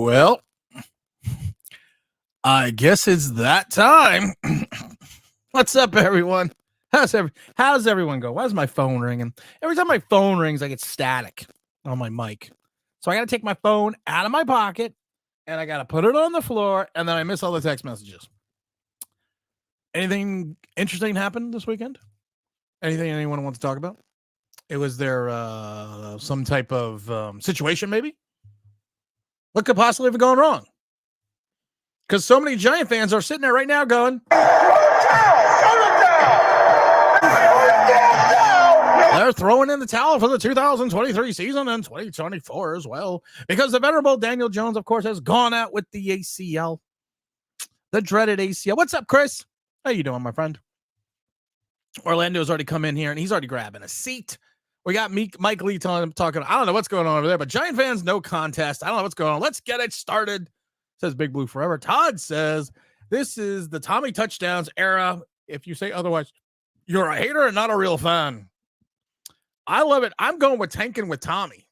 Well, I guess it's that time. What's up, everyone? How's everyone go? Why is my phone ringing? Every time my phone rings, I get static on my mic. So I got to take my phone out of my pocket and I got to put it on the floor, and then I miss all the text messages. Anything interesting happened this weekend? Anything anyone wants to talk about? Was there some type of situation, maybe? What could possibly have gone wrong? Because so many Giant fans are sitting there right now going, they're throwing in the towel for the 2023 season and 2024 as well. Because the venerable Daniel Jones, of course, has gone out with the ACL. The dreaded ACL. What's up, Chris? How you doing, my friend? Orlando's already come in here, and he's already grabbing a seat. We got Mike Lee talking. I don't know what's going on over there, but Giant fans, no contest. I don't know what's going on. Let's get it started. Says Big Blue Forever. Todd says, this is the Tommy touchdowns era. If you say otherwise, you're a hater and not a real fan. I love it. I'm going with tanking with Tommy.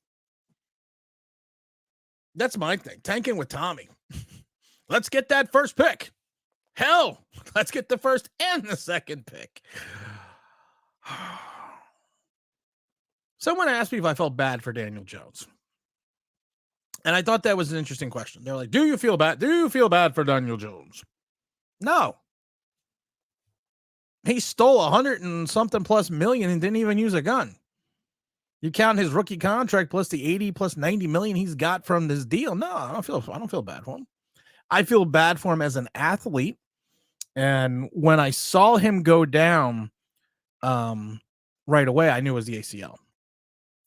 That's my thing. Tanking with Tommy. Let's get that first pick. Hell, let's get the first and the second pick. Someone asked me if I felt bad for Daniel Jones. And I thought that was an interesting question. They're like, do you feel bad? Do you feel bad for Daniel Jones? No. He stole 100 and something plus million and didn't even use a gun. You count his rookie contract plus the 80 plus 90 million he's got from this deal. No, I don't feel bad for him. I feel bad for him as an athlete. And when I saw him go down right away, I knew it was the ACL.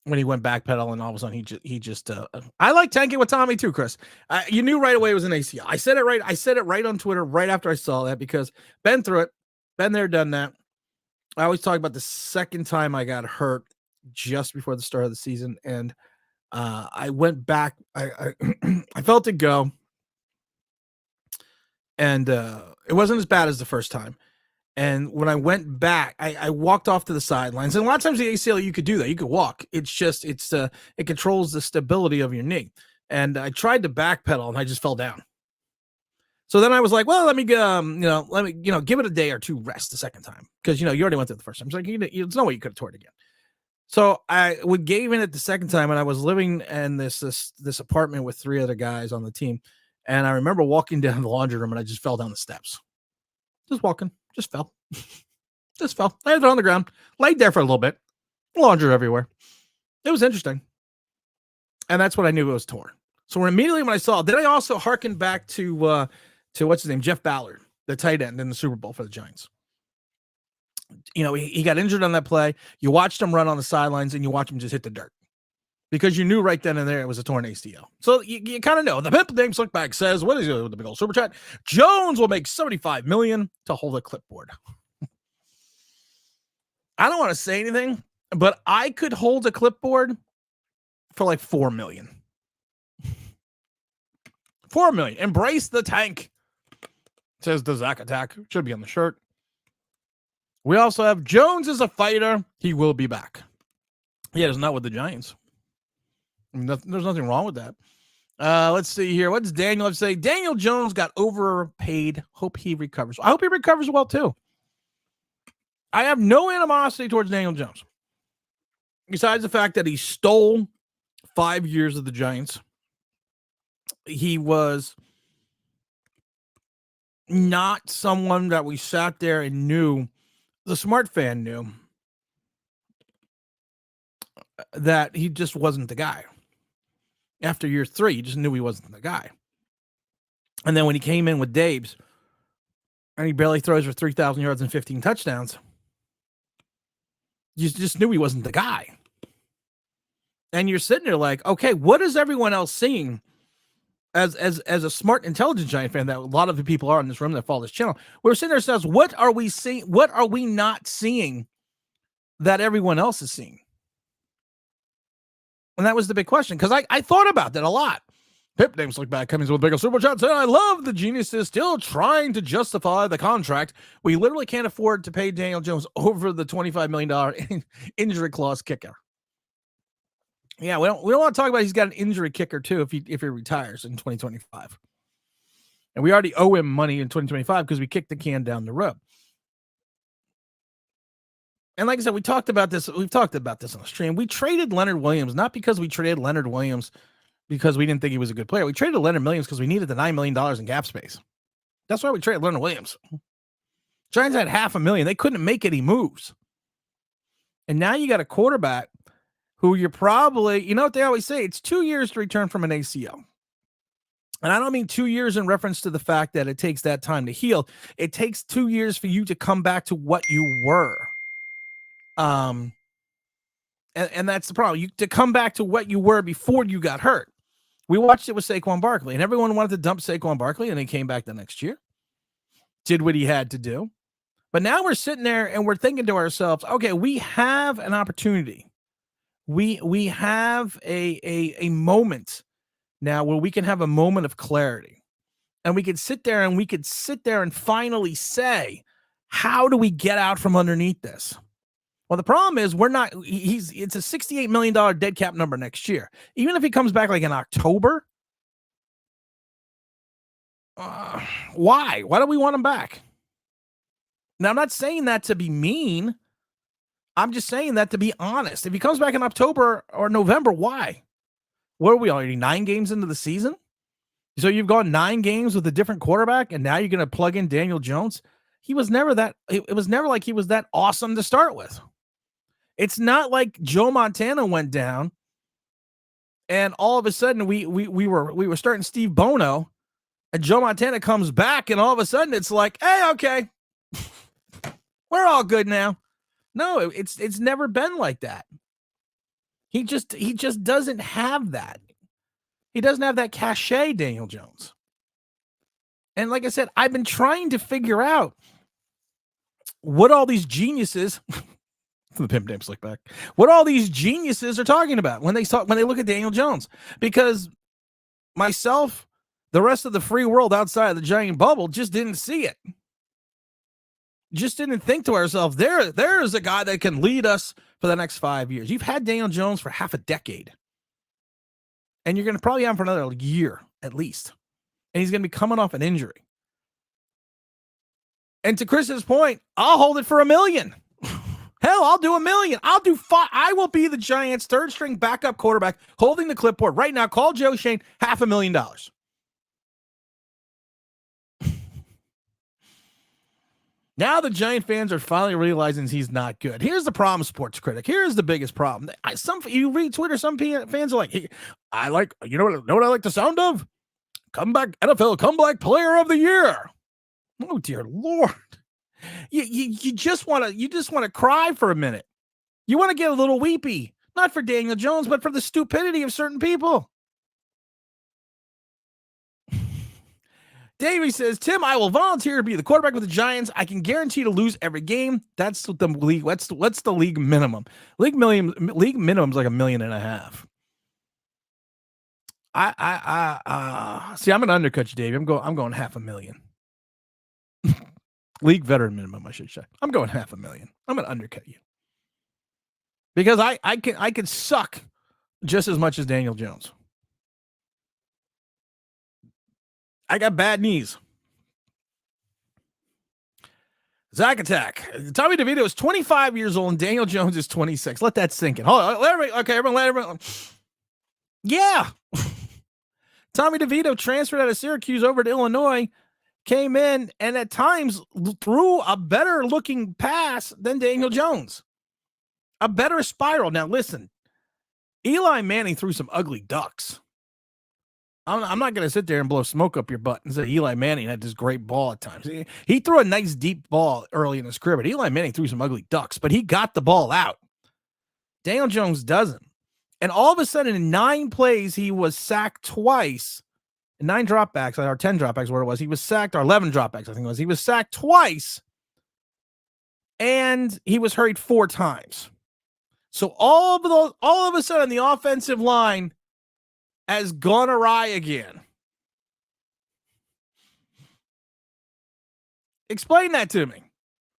When he went backpedal and all of a sudden he just I like tanking with Tommy too, Chris. You knew right away it was an ACL. I said it right on Twitter right after I saw that, because been through it, been there, done that. I always talk about the second time I got hurt just before the start of the season, and I went back. I felt it go, and it wasn't as bad as the first time. And when I went back, I walked off to the sidelines. And a lot of times the ACL, you could do that. You could walk. It controls the stability of your knee. And I tried to backpedal and I just fell down. So then I was like, well, let me give it a day or two rest the second time. Because, you already went through the first time. It's like, there's no way you could have torn it again. So I gave in it the second time, and I was living in this apartment with three other guys on the team. And I remember walking down the laundry room and I just fell down the steps. Just walking. Just fell. I had it on the ground, laid there for a little bit, laundry everywhere. It was interesting. And that's when I knew it was torn. So immediately when I saw it, then I also hearkened back to what's his name? Jeff Ballard, the tight end in the Super Bowl for the Giants. He got injured on that play. You watched him run on the sidelines and you watch him just hit the dirt. Because you knew right then and there it was a torn ACL. So you kind of know. The Pimp Name Slickback says, what is it with the big old super chat? Jones will make $75 million to hold a clipboard. I don't want to say anything, but I could hold a clipboard for like $4 million. $4 million. Embrace the tank, says the Zach Attack. Should be on the shirt. We also have Jones is a fighter. He will be back. Yeah, it's not with the Giants. There's nothing wrong with that. Let's see here. What does Daniel have to say? Daniel Jones got overpaid. Hope he recovers. I hope he recovers well, too. I have no animosity towards Daniel Jones. Besides the fact that he stole 5 years of the Giants. He was not someone that we sat there and knew. The smart fan knew that he just wasn't the guy. After year 3, you just knew he wasn't the guy. And then when he came in with Dabes, and he barely throws for 3,000 yards and 15 touchdowns, you just knew he wasn't the guy. And you're sitting there like, okay, what is everyone else seeing? As a smart, intelligent Giant fan that a lot of the people are in this room that follow this channel, we're sitting there and says, what are we seeing? What are we not seeing that everyone else is seeing? And that was the big question, because I thought about that a lot. Pip Names Look Back Cummings with bigger super chat saying, I love the geniuses still trying to justify the contract. We literally can't afford to pay Daniel Jones over the $25 million injury clause kicker. Yeah, we don't want to talk about he's got an injury kicker too if he retires in 2025. And we already owe him money in 2025 because we kicked the can down the road. And like I said, we've talked about this on the stream. We traded Leonard Williams, not because we traded Leonard Williams because we didn't think he was a good player. We traded Leonard Williams because we needed the $9 million in cap space. That's why we traded Leonard Williams. Giants had $500,000. They couldn't make any moves. And now you got a quarterback who you're probably, you know what they always say, it's 2 years to return from an ACL. And I don't mean 2 years in reference to the fact that it takes that time to heal. It takes 2 years for you to come back to what you were. And that's the problem. To come back to what you were before you got hurt. We watched it with Saquon Barkley, and everyone wanted to dump Saquon Barkley, and he came back the next year. Did what he had to do. But now we're sitting there and we're thinking to ourselves, okay, we have an opportunity. We have a moment now where we can have a moment of clarity. And we could sit there and finally say, how do we get out from underneath this? Well, the problem is it's a $68 million dead cap number next year. Even if he comes back like in October, why? Why do we want him back? Now, I'm not saying that to be mean. I'm just saying that to be honest. If he comes back in October or November, why? What are we already 9 games into the season? So you've gone 9 games with a different quarterback, and now you're going to plug in Daniel Jones? He was never that. It was never like he was that awesome to start with. It's not like Joe Montana went down, and all of a sudden we were starting Steve Bono, and Joe Montana comes back, and all of a sudden it's like, hey, okay, we're all good now. No, it's never been like that. He just doesn't have that. He doesn't have that cachet, Daniel Jones. And like I said, I've been trying to figure out what all these geniuses the pimp name slick back. What all these geniuses are talking about when they look at Daniel Jones. Because myself, the rest of the free world outside of the giant bubble just didn't see it. Just didn't think to ourselves, there is a guy that can lead us for the next 5 years. You've had Daniel Jones for half a decade. And you're going to probably have him for another year at least. And he's going to be coming off an injury. And to Chris's point, I'll hold it for $1 million. Hell, I'll do $1 million. I'll do 5. I will be the Giants' third string backup quarterback holding the clipboard right now. Call Joe Shane, $500,000. Now the Giant fans are finally realizing he's not good. Here's the problem, sports critic. Here's the biggest problem. You read Twitter, some fans are like, hey, you know what I like the sound of? Comeback NFL comeback player of the year. Oh dear Lord. You just want to cry for a minute. You want to get a little weepy, not for Daniel Jones, but for the stupidity of certain people. Davey says, Tim, I will volunteer to be the quarterback with the Giants. I can guarantee to lose every game. That's the league. What's the league minimum? League minimum is like $1.5 million. See, I'm gonna undercut you, Davey. I'm going $500,000. League veteran minimum, I should say. I'm going $500,000. I'm gonna undercut you because I can suck just as much as Daniel Jones. I got bad knees. Zach Attack. Tommy DeVito is 25 years old and Daniel Jones is 26. Let that sink in. Hold on. Everyone. Yeah. Tommy DeVito transferred out of Syracuse over to Illinois, came in, and at times threw a better looking pass than Daniel Jones. A better spiral. Now, listen, Eli Manning threw some ugly ducks. I'm not going to sit there and blow smoke up your butt and say Eli Manning had this great ball at times. He threw a nice deep ball early in his career, but Eli Manning threw some ugly ducks, but he got the ball out. Daniel Jones doesn't. And all of a sudden, in 9 plays, he was sacked twice. 9 dropbacks, or 10 dropbacks, where it was. He was sacked, or 11 dropbacks, I think it was. He was sacked twice, and he was hurried 4 times. So all of a sudden, the offensive line has gone awry again. Explain that to me.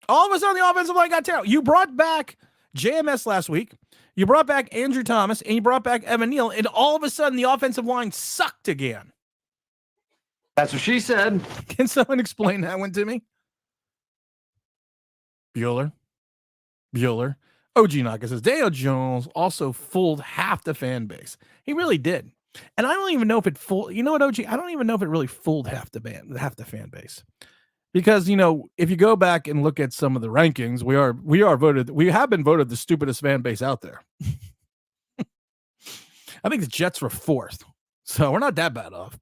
All of a sudden, the offensive line got terrible. You brought back JMS last week. You brought back Andrew Thomas and you brought back Evan Neal, and all of a sudden the offensive line sucked again. That's what she said. Can someone explain that one to me? Bueller. OG Naka says Daniel Jones also fooled half the fan base. He really did. And I don't even know if it fooled, you know what, OG? I don't even know if it really fooled half the fan base. Because, you know, if you go back and look at some of the rankings, we have been voted the stupidest fan base out there. I think the Jets were 4th. So we're not that bad off,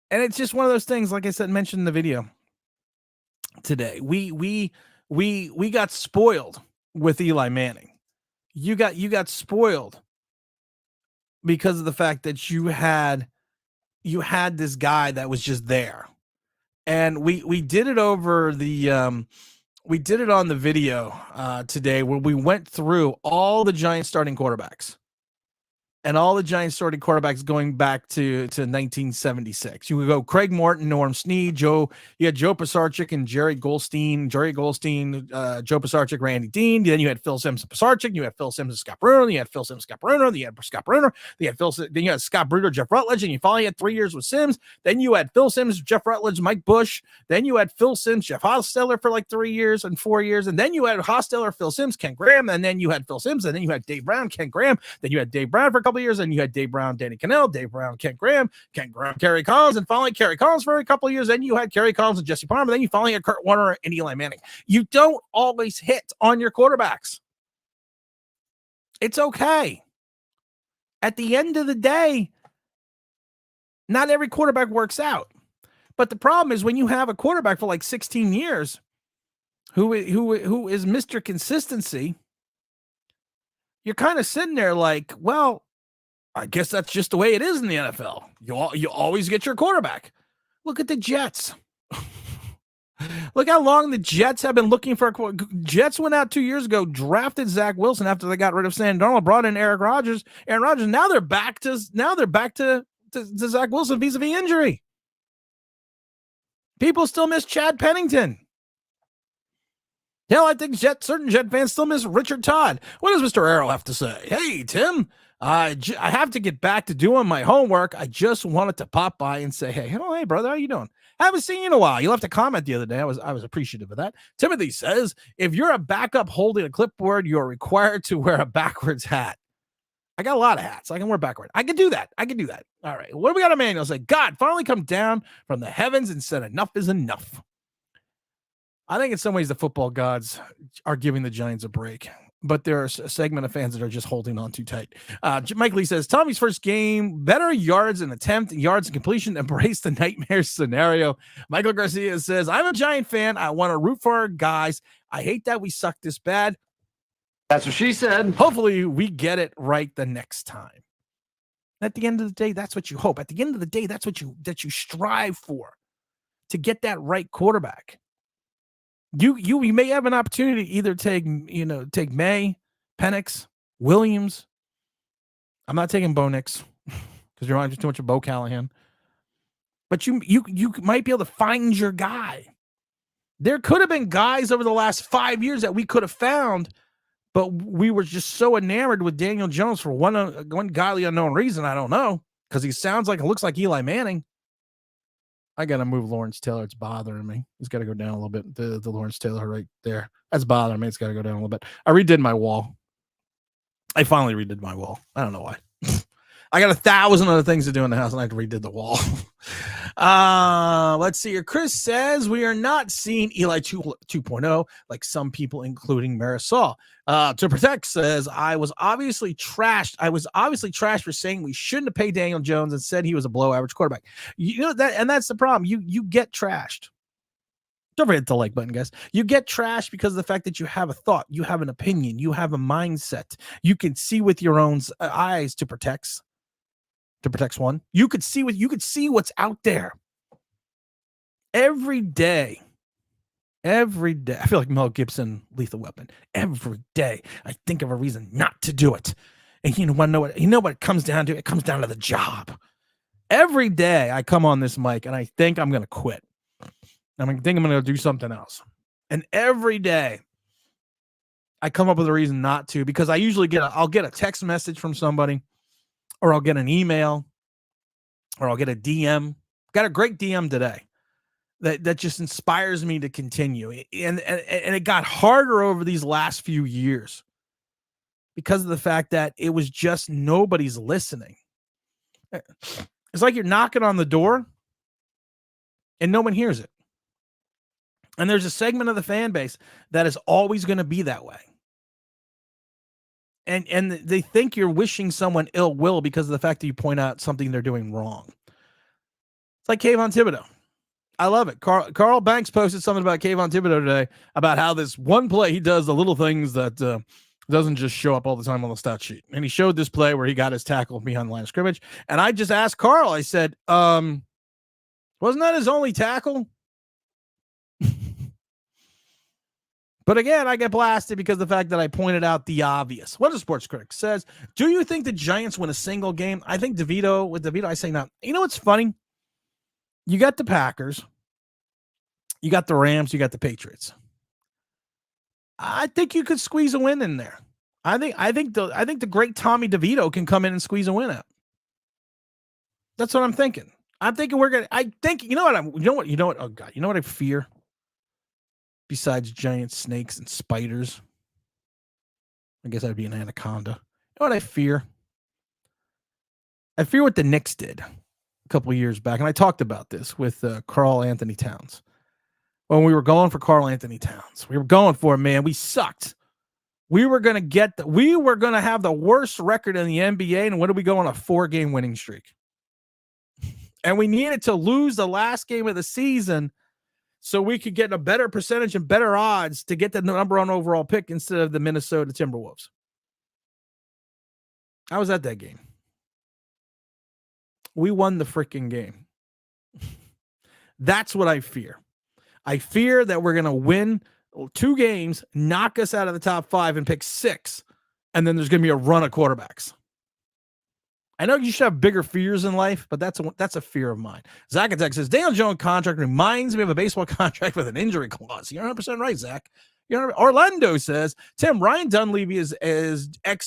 and it's just one of those things, like I said, mentioned in the video today. We got spoiled with Eli Manning. You got spoiled because of the fact that you had this guy that was just there. And we did it over the we did it on the video today where we went through all the Giants starting quarterbacks. And all the Giants starting quarterbacks going back to 1976. You would go Craig Morton, Norm Snead, you had Joe Pisarcik and Jerry Goldstein, Joe Pisarcik, Randy Dean. Then you had Phil Simms and Pisarcik. You had Phil Simms and Scott Bruno. You had Phil Simms, Scott Bruno. Then you had Scott Bruno. Then you had Scott Bruno, Jeff Rutledge. And you finally had 3 years with Simms. Then you had Phil Simms, Jeff Rutledge, Mike Bush. Then you had Phil Simms, Jeff Hostetler for like 3 years and 4 years. And then you had Hostetler, Phil Simms, Ken Graham. And then you had Phil Simms. And then you had Dave Brown, Ken Graham. Then you had Dave Brown for a couple of years, and you had Dave Brown, Danny Cannell, Dave Brown, Ken Graham, Kerry Collins, and finally Kerry Collins for a couple of years. Then you had Kerry Collins and Jesse Palmer. Then you finally had Kurt Warner and Eli Manning. You don't always hit on your quarterbacks. It's okay. At the end of the day, not every quarterback works out. But the problem is when you have a quarterback for like 16 years who is Mr. Consistency, you're kind of sitting there like, well, I guess that's just the way it is in the NFL. You always get your quarterback. Look at the Jets. Look how long the Jets have been looking for a quarterback. Jets went out 2 years ago, drafted Zach Wilson after they got rid of Sam Darnold, brought in Aaron Rodgers. Now they're back to Zach Wilson vis-a-vis injury. People still miss Chad Pennington. Hell, I think certain Jet fans still miss Richard Todd. What does Mr. Arrow have to say? Hey, Tim, I have to get back to doing my homework. I just wanted to pop by and say, hey, brother, how you doing? I haven't seen you in a while. You left a comment the other day. I was appreciative of that. Timothy says, if you're a backup holding a clipboard, you're required to wear a backwards hat. I got a lot of hats. I can wear backward. I can do that. All right. What do we got? Emmanuel say, God finally come down from the heavens and said, enough is enough. I think in some ways the football gods are giving the Giants a break, but there are a segment of fans that are just holding on too tight. Mike Lee says, Tommy's first game, better yards and attempt, yards and completion, embrace the nightmare scenario. Michael Garcia says, I'm a Giant fan. I want to root for our guys. I hate that we suck this bad. That's what she said. Hopefully we get it right the next time. At the end of the day, that's what you hope. At the end of the day, that's what you strive for, to get that right quarterback. You may have an opportunity to either take May, Penix, Williams. I'm not taking Bo Nix because you're on too much of Bo Callahan. But you might be able to find your guy. There could have been guys over the last 5 years that we could have found, but we were just so enamored with Daniel Jones for one godly unknown reason. I don't know, because he looks like Eli Manning. I got to move Lawrence Taylor. It's bothering me. He's got to go down a little bit. The Lawrence Taylor right there. That's bothering me. It's got to go down a little bit. I redid my wall. I finally redid my wall. I don't know why. I got 1,000 other things to do in the house, and I redid the wall. Let's see here. Chris says we are not seeing Eli 2.0 like some people, including Marisol. To Protect says I was obviously trashed for saying we shouldn't have paid Daniel Jones and said he was a below average quarterback. You know that, and that's the problem. You get trashed. Don't forget the like button, guys. You get trashed because of the fact that you have a thought, you have an opinion, you have a mindset. You can see with your own eyes. To Protect one. You could see what's out there every day. Every day. I feel like Mel Gibson, Lethal Weapon. Every day I think of a reason not to do it. And you know what it comes down to? It comes down to the job. Every day I come on this mic and I think I'm going to quit. I think I'm going to do something else. And every day I come up with a reason not to, because I usually I'll get a text message from somebody, or I'll get an email, or I'll get a DM. Got a great DM today that just inspires me to continue. And it got harder over these last few years because of the fact that it was just nobody's listening. It's like you're knocking on the door and no one hears it. And there's a segment of the fan base that is always going to be that way. And they think you're wishing someone ill will because of the fact that you point out something they're doing wrong. It's like Kayvon Thibodeau. I love it. Carl Banks posted something about Kayvon Thibodeau today about how this one play, he does the little things that doesn't just show up all the time on the stat sheet. And he showed this play where he got his tackle behind the line of scrimmage. And I just asked Carl, I said, wasn't that his only tackle? But again, I get blasted because of the fact that I pointed out the obvious. What a sports critic says, do you think the Giants win a single game? I think with DeVito, I say no. You know what's funny? You got the Packers, you got the Rams, you got the Patriots. I think you could squeeze a win in there. I think the great Tommy DeVito can come in and squeeze a win out. That's what I'm thinking. I'm thinking you know what? Oh God, you know what I fear? Besides giant snakes and spiders, I guess I'd be an anaconda. You know what I fear? I fear what the Knicks did a couple of years back, and I talked about this with Karl Anthony Towns. When we were going for Karl Anthony Towns, we were going for him, man. We sucked. We were going to have the worst record in the NBA, and what did we go on? A 4-game winning streak. And we needed to lose the last game of the season so we could get a better percentage and better odds to get the number 1 overall pick instead of the Minnesota Timberwolves. I was at that game. We won the freaking game. That's what I fear. I fear that we're going to win 2 games, knock us out of the top 5, and pick 6, and then there's going to be a run of quarterbacks. I know you should have bigger fears in life, but that's a fear of mine. Zach Attack says, Daniel Jones contract reminds me of a baseball contract with an injury clause. You're 100% right, Zach. Orlando says, Tim, Ryan Dunleavy is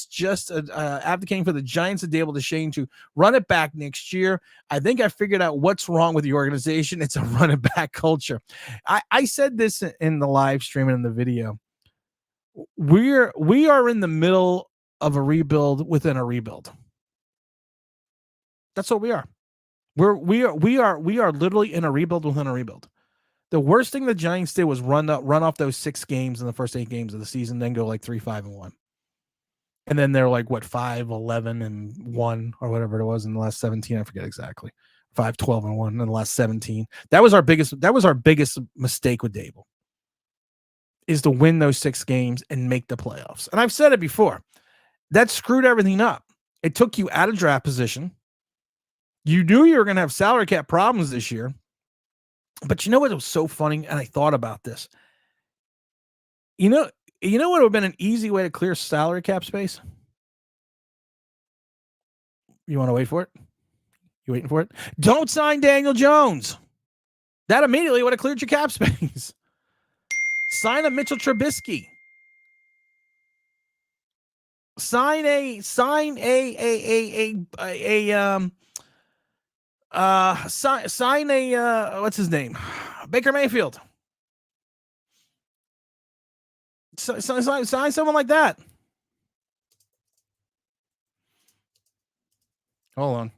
just advocating for the Giants to be able to Shane to run it back next year. I think I figured out what's wrong with the organization. It's a run it back culture. I said this in the live stream and in the video. We are in the middle of a rebuild within a rebuild. That's what we are. We are literally in a rebuild within a rebuild. The worst thing the Giants did was run off those 6 games in the first 8 games of the season, then go like 3-5-1. And then they're like, 5-11-1 or whatever it was in the last 17. I forget exactly. 5-12-1 in the last 17. That was our biggest mistake with Dable, is to win those 6 games and make the playoffs. And I've said it before. That screwed everything up. It took you out of draft position. You knew you were going to have salary cap problems this year. But you know what was so funny? And I thought about this. You know what would have been an easy way to clear salary cap space? You want to wait for it? You waiting for it? Don't sign Daniel Jones. That immediately would have cleared your cap space. Sign a Mitchell Trubisky. Sign a what's his name? Baker Mayfield. Sign someone like that. Hold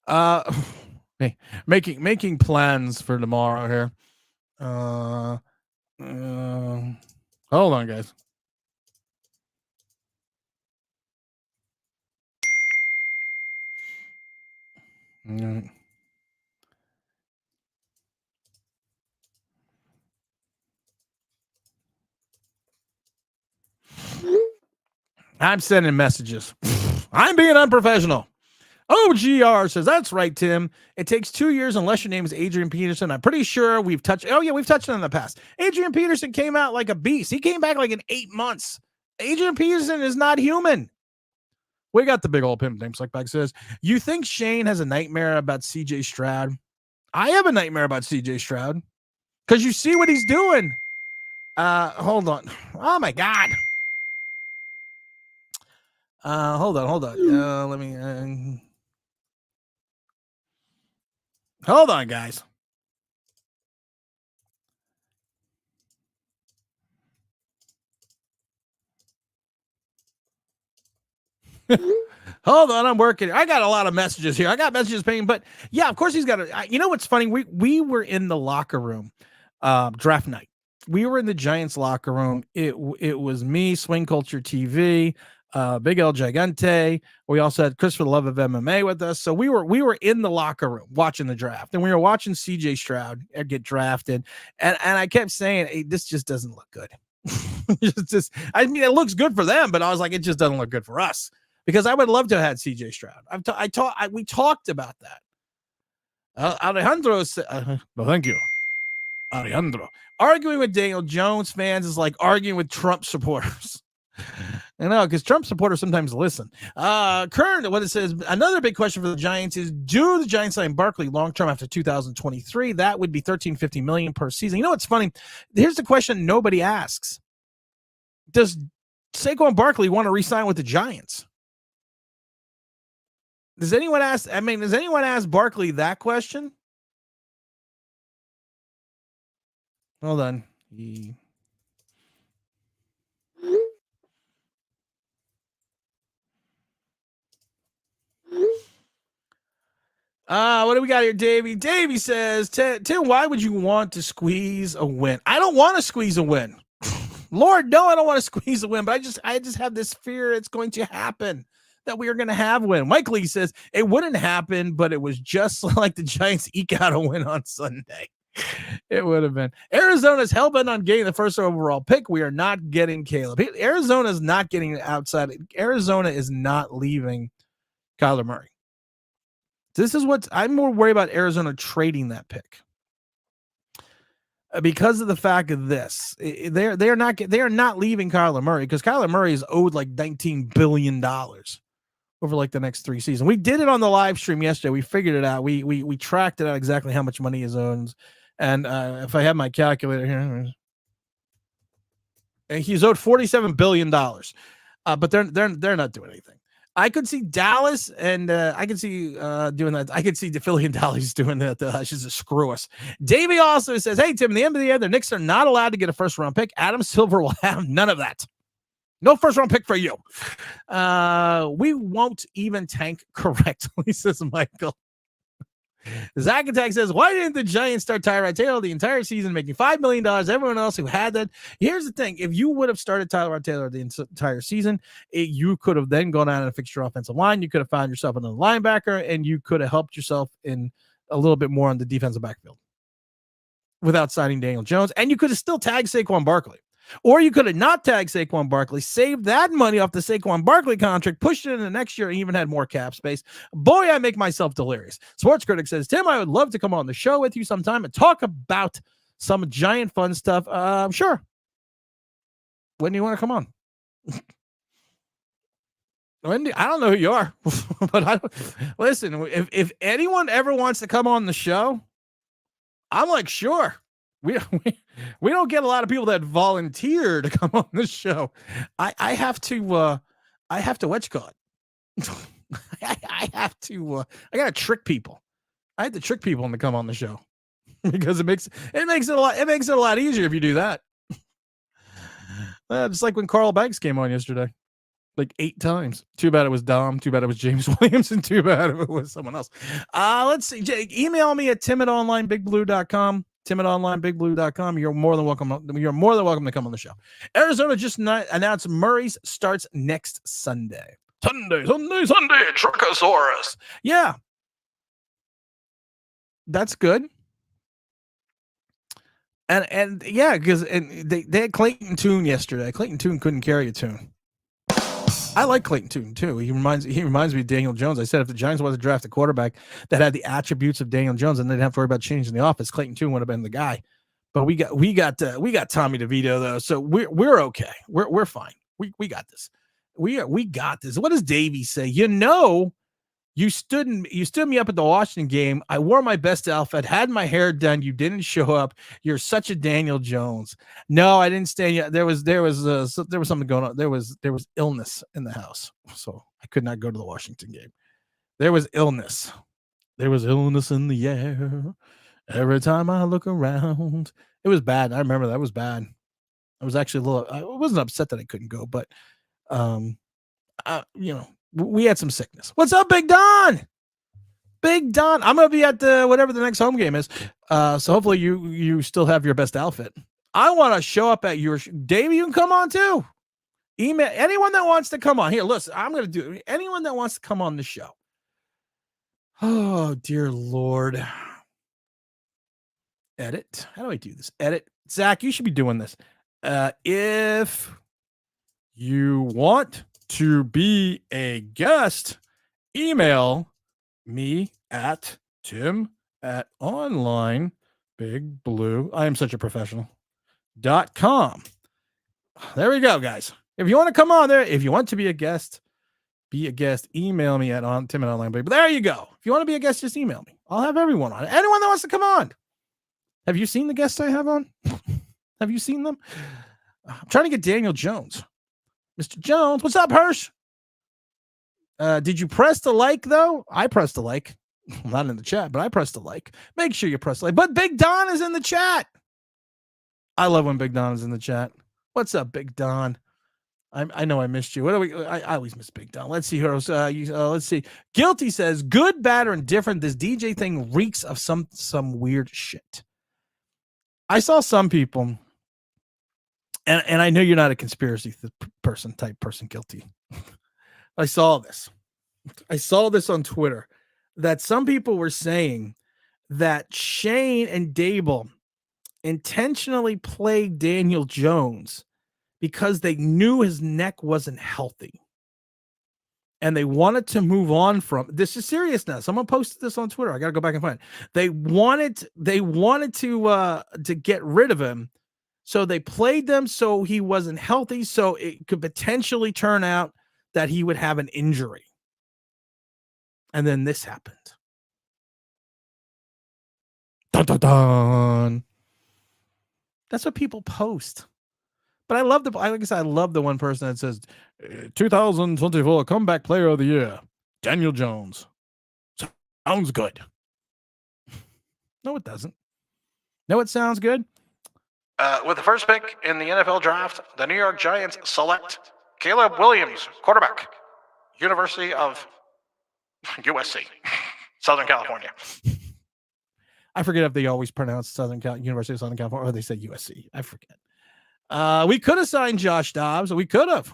on. Hey, making plans for tomorrow here. Hold on, guys. I'm sending messages. I'm being unprofessional. OGR says, that's right, Tim. It takes 2 years unless your name is Adrian Peterson. I'm pretty sure we've touched on it in the past. Adrian Peterson came out like a beast. He came back like in 8 months. Adrian Peterson is not human. We got the big old pimp name. Slickback says, you think Shane has a nightmare about CJ Stroud? I have a nightmare about CJ Stroud because you see what he's doing. Hold on. Oh my God. Hold on. Let me. Hold on, guys. Hold on, I'm working. I got a lot of messages here. I got messages paying, but yeah, of course he's got a. You know what's funny? We were in the locker room, draft night. We were in the Giants locker room. It was me, Swing Culture TV, Big El Gigante. We also had Chris for the Love of MMA with us. So we were in the locker room watching the draft, and we were watching CJ Stroud get drafted, and I kept saying, hey, this just doesn't look good. I mean, it looks good for them, but I was like, it just doesn't look good for us. Because I would love to have had CJ Stroud. We talked about that. Alejandro said, well, thank you, Alejandro. Arguing with Daniel Jones fans is like arguing with Trump supporters. I know, because Trump supporters sometimes listen. Kern, what it says, another big question for the Giants is, do the Giants sign Barkley long-term after 2023? That would be $13.50 million per season. You know what's funny? Here's the question nobody asks. Does Saquon Barkley want to re-sign with the Giants? Does anyone ask Barkley that question? Hold on. What do we got here, Davey? Davey says, Tim, why would you want to squeeze a win? I don't want to squeeze a win. Lord, no, I don't want to squeeze a win, but I just have this fear it's going to happen. That we are going to have win. Mike Lee says it wouldn't happen, but it was just like the Giants eke out a win on Sunday. It would have been. Arizona's hell-bent on getting the first overall pick. We are not getting Caleb. Arizona's not getting outside. Arizona is not leaving Kyler Murray. This is what I'm more worried about Arizona trading that pick. Because of the fact of this, they are not leaving Kyler Murray because Kyler Murray is owed like $19 billion. Over like the next 3 seasons. We did it on the live stream yesterday. We figured it out. We tracked it out exactly how much money he owns. And if I have my calculator here, he's owed $47 billion. But they're not doing anything. I could see Dallas and I could see doing that. I could see the Philly and Dallas doing that. Just screw us. Davey also says, hey, Tim, in the end of the year, the Knicks are not allowed to get a first round pick. Adam Silver will have none of that. No first round pick for you. We won't even tank correctly, says Michael. Zach Attack says, why didn't the Giants start Tyrod Taylor the entire season, making $5 million? Everyone else who had that. Here's the thing. If you would have started Tyrod Taylor the entire season, you could have then gone out and fixed your offensive line. You could have found yourself another linebacker, and you could have helped yourself in a little bit more on the defensive backfield without signing Daniel Jones. And you could have still tagged Saquon Barkley. Or you could have not tagged Saquon Barkley, saved that money off the Saquon Barkley contract, pushed it into next year, and even had more cap space. Boy, I make myself delirious. Sports Critic says, Tim, I would love to come on the show with you sometime and talk about some Giant fun stuff. Sure. When do you want to come on? I don't know who you are, but listen, if anyone ever wants to come on the show, I'm like, sure. We don't get a lot of people that volunteer to come on this show. I have to what you call it? I gotta trick people. I have to trick people to come on the show because it makes it a lot easier if you do that. Just like when Carl Banks came on yesterday, like 8 times. Too bad it was Dom. Too bad it was James Williams, and too bad if it was someone else. Let's see. Email me at tim@onlineBigBlue.com. tim@onlineBigBlue.com. You're more than welcome to come on the show. Arizona just announced Murray's starts next Sunday. Sunday, Truckosaurus. Yeah. That's good. And yeah, because they had Clayton Tune yesterday. Clayton Tune couldn't carry a tune. I like Clayton Tune too. He reminds me of Daniel Jones. I said if the Giants wanted to draft a quarterback that had the attributes of Daniel Jones, and they didn't have to worry about changing the offense, Clayton Tune would have been the guy. But we got Tommy DeVito though, so we're okay. We're fine. We got this. We got this. What does Davey say? You stood me up at the Washington game. I wore my best outfit, had my hair done. You didn't show up. You're such a Daniel Jones. No, I didn't stand yet. There was something going on. There was illness in the house, so I could not go to the Washington game. There was illness. There was illness in the air. Every time I look around, it was bad. I remember that was bad. I was actually I wasn't upset that I couldn't go, but we had some sickness. What's up, Big Don? Big Don. I'm gonna be at whatever the next home game is. So hopefully you still have your best outfit. I want to show up at your Dave. You can come on too. Email anyone that wants to come on. Here, listen. I'm gonna do anyone that wants to come on the show. Oh dear Lord. Edit. How do I do this? Edit. Zach, you should be doing this. If you want to be a guest, email me at tim@onlineBigBlue. I am such a professional.com. There we go, guys. If you want to come on there, if you want to be a guest, email me at tim@onlineBigBlue. There you go. If you want to be a guest, just email me. I'll have everyone on. Anyone that wants to come on. Have you seen the guests I have on? Have you seen them? I'm trying to get Daniel Jones. Mr. Jones, what's up, Hirsch? Did you press the like, though? I pressed the like. I'm not in the chat, but I pressed the like. Make sure you press the like. But Big Don is in the chat. I love when Big Don is in the chat. What's up, Big Don? I know I missed you. What are we? I always miss Big Don. Let's see, heroes. Let's see. Guilty says, good, bad, or indifferent. This DJ thing reeks of some weird shit. I saw some people, and I know you're not a conspiracy type person, Guilty. I saw this on Twitter, that some people were saying that Shane and Dable intentionally played Daniel Jones because they knew his neck wasn't healthy. And they wanted to move on from this. Is serious now. Someone posted this on Twitter. I got to go back and find it. They wanted to get rid of him. So they played them so he wasn't healthy. So it could potentially turn out that he would have an injury. And then this happened. Dun, dun, dun. That's what people post. But I love I love the one person that says 2024 comeback player of the year, Daniel Jones. Sounds good. No, it doesn't. No, it sounds good. With the first pick in the NFL draft, the New York Giants select Caleb Williams, quarterback, University of USC, Southern California. I forget if they always pronounce University of Southern California, or they say USC. I forget. We could have signed Josh Dobbs. We could have.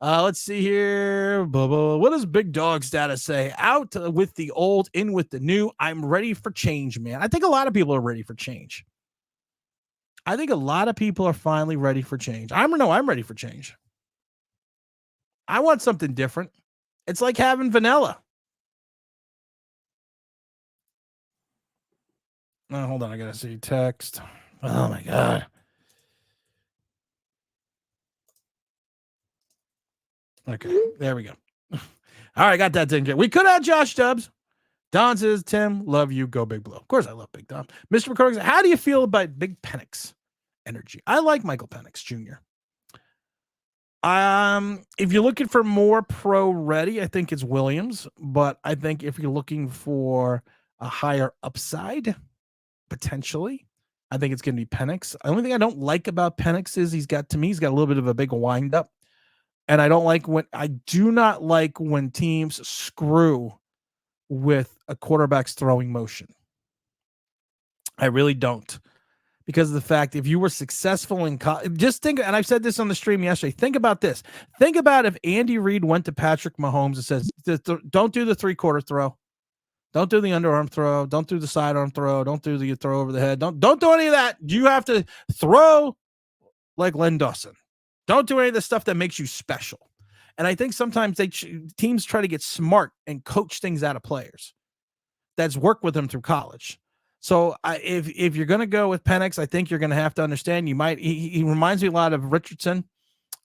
Let's see here. What does Big Dog Status say? Out with the old, in with the new. I'm ready for change, man. I think a lot of people are ready for change. I think a lot of people are finally ready for change. I'm ready for change. I want something different. It's like having vanilla. Oh, hold on. I got to see text. Oh, my God. Okay, there we go. All right, got that thing. We could have Josh Dobbs. Don says, Tim, love you. Go Big Blue. Of course, I love Big Don. Mr. McCormick says, how do you feel about Big Penix energy? I like Michael Penix Jr. If you're looking for more pro ready, I think it's Williams. But I think if you're looking for a higher upside, potentially, I think it's going to be Penix. The only thing I don't like about Penix is he's got a little bit of a big wind up. And I do not like when teams screw with a quarterback's throwing motion. I really don't. Because of the fact, if you were successful in college, just think, and I've said this on the stream yesterday, think about this. Think about if Andy Reid went to Patrick Mahomes and says, don't do the 3-quarter throw. Don't do the underarm throw. Don't do the sidearm throw. Don't do the throw over the head. Don't do any of that. You have to throw like Len Dawson. Don't do any of the stuff that makes you special. And I think sometimes teams try to get smart and coach things out of players. That's worked with them through college. So if you're going to go with Penix, I think you're going to have to understand he reminds me a lot of Richardson.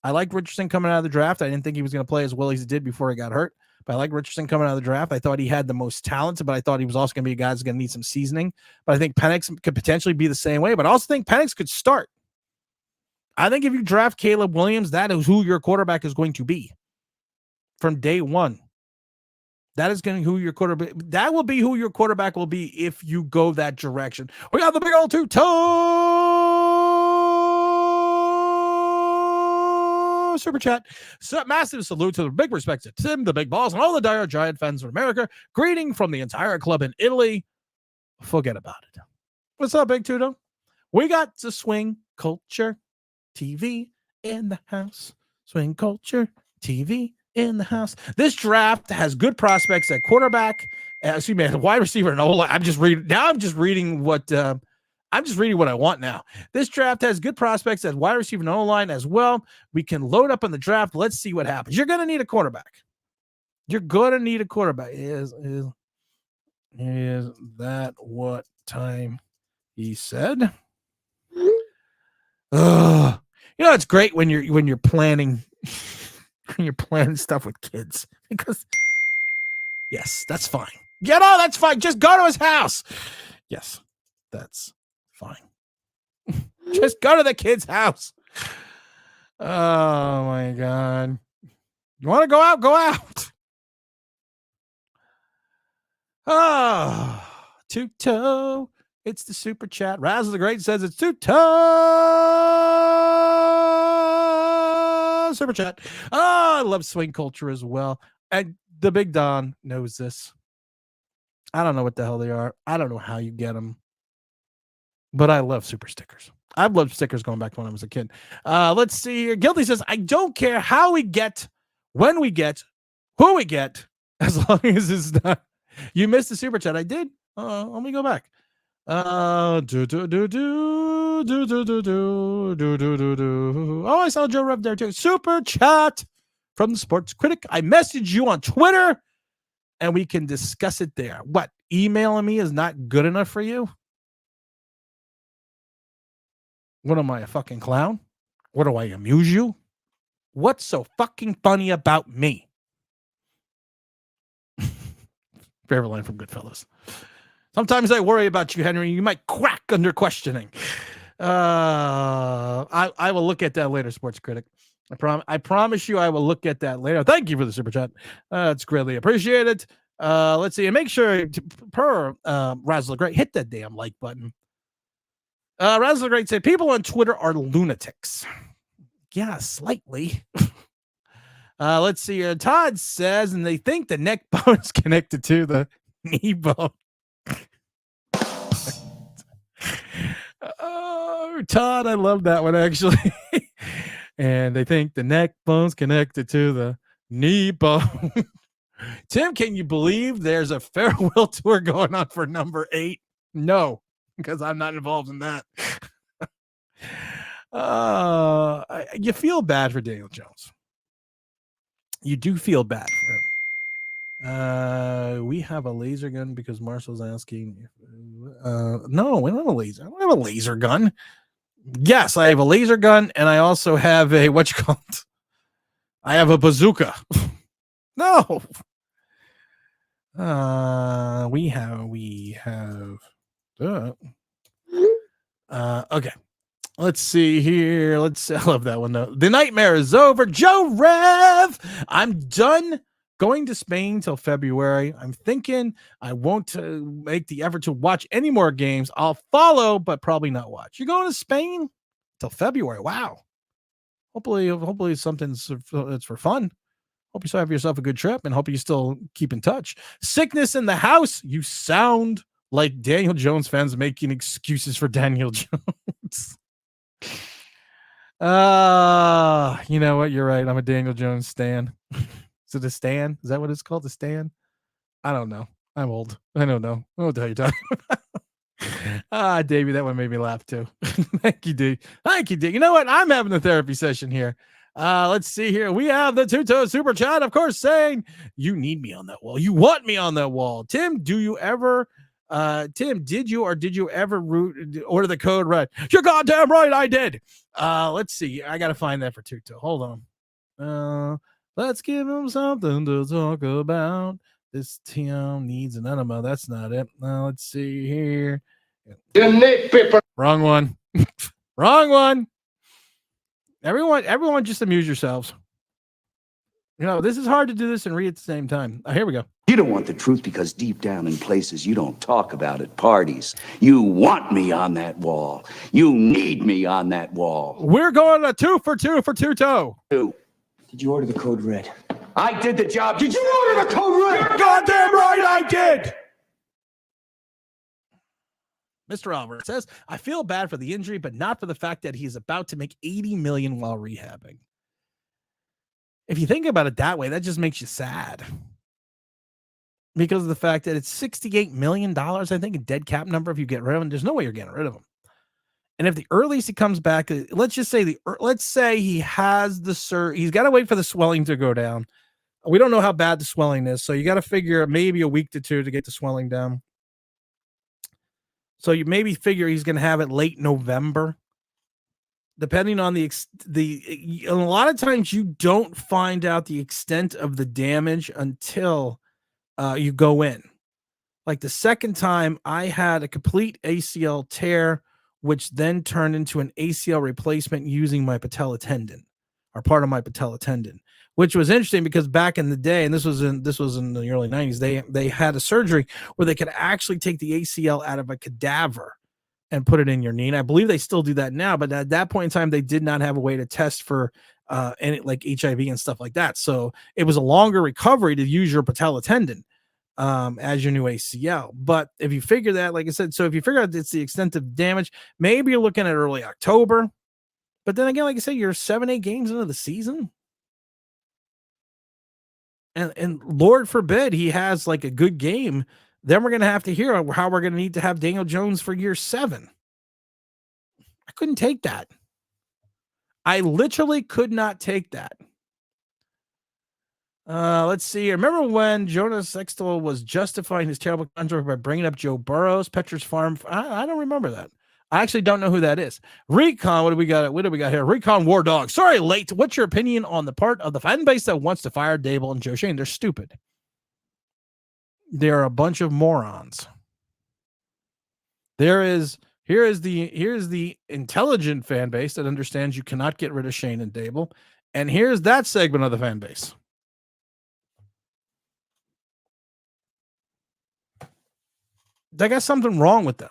I like Richardson coming out of the draft. I didn't think he was going to play as well as he did before he got hurt. But I like Richardson coming out of the draft. I thought he had the most talent, but I thought he was also going to be a guy that's going to need some seasoning. But I think Penix could potentially be the same way. But I also think Penix could start. I think if you draft Caleb Williams, that is who your quarterback is going to be from day one. That is going to who your quarterback. That will be who your quarterback will be if you go that direction. We got the big old two-toe super chat. So, massive salute to the big respect to Tim, the big balls, and all the dire Giant fans of America. Greeting from the entire club in Italy. Forget about it. What's up, Big Tudo? We got the swing culture TV in the house. Swing culture TV in the house. This draft has good prospects at quarterback. Excuse me, at wide receiver and O-line. I'm just reading what I want now. This draft has good prospects at wide receiver and O-line as well. We can load up on the draft. Let's see what happens. You're going to need a quarterback. Is that what time he said? It's great when you're planning stuff with kids, because yes, that's fine. That's fine. Just go to his house. Yes, that's fine. Just go to the kid's house. Oh my God. You want to go out? Go out. Two-toe. It's the super chat. Razzle the Great says it's two-toe super chat. I love swing culture as well. And the Big Don knows this. I don't know what the hell they are. I don't know how you get them. But I love super stickers. I've loved stickers going back to when I was a kid. Let's see here. Guilty says, I don't care how we get, when we get, who we get, as long as it's not. You missed the super chat. I did. Let me go back. Oh, I saw Joe Rev there too. Super chat from the Sports Critic. I messaged you on Twitter and we can discuss it there. What? Emailing me is not good enough for you? What am I, a fucking clown? What do I amuse you? What's so fucking funny about me? Favorite line from Goodfellas. Sometimes I worry about you, Henry. You might crack under questioning. I will look at that later, Sports Critic. I promise you I will look at that later. Thank you for the super chat. It's greatly appreciated. Let's see. And make sure, per Razzle Great, hit that damn like button. Razzle Great said, people on Twitter are lunatics. Yeah, slightly. Let's see. Todd says, and they think the neck bone is connected to the knee bone. Oh, Todd, I love that one, actually. And they think the neck bone's connected to the knee bone. Tim, can you believe there's a farewell tour going on for number 8? No, because I'm not involved in that. You feel bad for Daniel Jones. You do feel bad for him. We have a laser gun because Marshall's asking. No, we don't have a laser. I don't have a laser gun. Yes, I have a laser gun, and I also have a I have a bazooka. No. We have. Okay. Let's see here. I love that one though. The nightmare is over. Joe Rev. I'm done going to Spain till February. I'm thinking I won't make the effort to watch any more games. I'll follow, but probably not watch. You're going to Spain till February. Wow. Hopefully something's that's for fun. Hope you still have yourself a good trip and hope you still keep in touch. Sickness in the house. You sound like Daniel Jones fans making excuses for Daniel Jones. You know what? You're right. I'm a Daniel Jones stan. Is it a stan? Is that what it's called? A stan? I don't know. I'm old. I don't know. I don't know what the hell you're talking about. Davey, that one made me laugh too. Thank you, D. Thank you, D. You know what? I'm having a therapy session here. Let's see here. We have the two-toe super chat, of course, saying you need me on that wall. You want me on that wall. Tim, did you ever order the code red? You're goddamn right, I did. Let's see. I gotta find that for two-toe. Hold on. Let's give him something to talk about. This team needs an enema. That's not it. Now let's see here. Wrong one. Wrong one. Everyone just amuse yourselves. This is hard to do this and read at the same time. Here we go. You don't want the truth because deep down in places you don't talk about at parties. You want me on that wall. You need me on that wall. We're going a 2 for 2 for Two-Toe. Did you order the code red? I did the job. Did you order the code red? You're goddamn right I did. Mr. Albert says, I feel bad for the injury, but not for the fact that he's about to make $80 million while rehabbing. If you think about it that way, that just makes you sad. Because of the fact that it's $68 million, I think, a dead cap number if you get rid of him. There's no way you're getting rid of him. And if the earliest he comes back, let's say he has the he's got to wait for the swelling to go down. We don't know how bad the swelling is, so you got to figure maybe a week to 2 to get the swelling down. So you maybe figure he's going to have it late November, depending on a lot of times you don't find out the extent of the damage until you go in. Like the second time I had a complete ACL tear, which then turned into an ACL replacement using my patella tendon, or part of my patella tendon, which was interesting because back in the day, and this was in the early 90s, they had a surgery where they could actually take the ACL out of a cadaver and put it in your knee. And I believe they still do that now, but at that point in time, they did not have a way to test for any like HIV and stuff like that. So it was a longer recovery to use your patella tendon as your new ACL. But if you figure that, like I said, so if you figure out it's the extent of damage, maybe you're looking at early October. But then again, like I said, you're 7-8 games into the season. And Lord forbid he has like a good game. Then we're going to have to hear how we're going to need to have Daniel Jones for year 7. I couldn't take that. I literally could not take that. Let's see. Remember when Jonas Sextel was justifying his terrible contract by bringing up Joe Burrow's Petra's Farm? I don't remember that. I actually don't know who that is. Recon, what do we got? What do we got here? Recon War Dog. Sorry, late. What's your opinion on the part of the fan base that wants to fire Dable and Joe Shane? They're stupid. They're a bunch of morons. Here's the intelligent fan base that understands you cannot get rid of Shane and Dable, and here's that segment of the fan base. They got something wrong with them.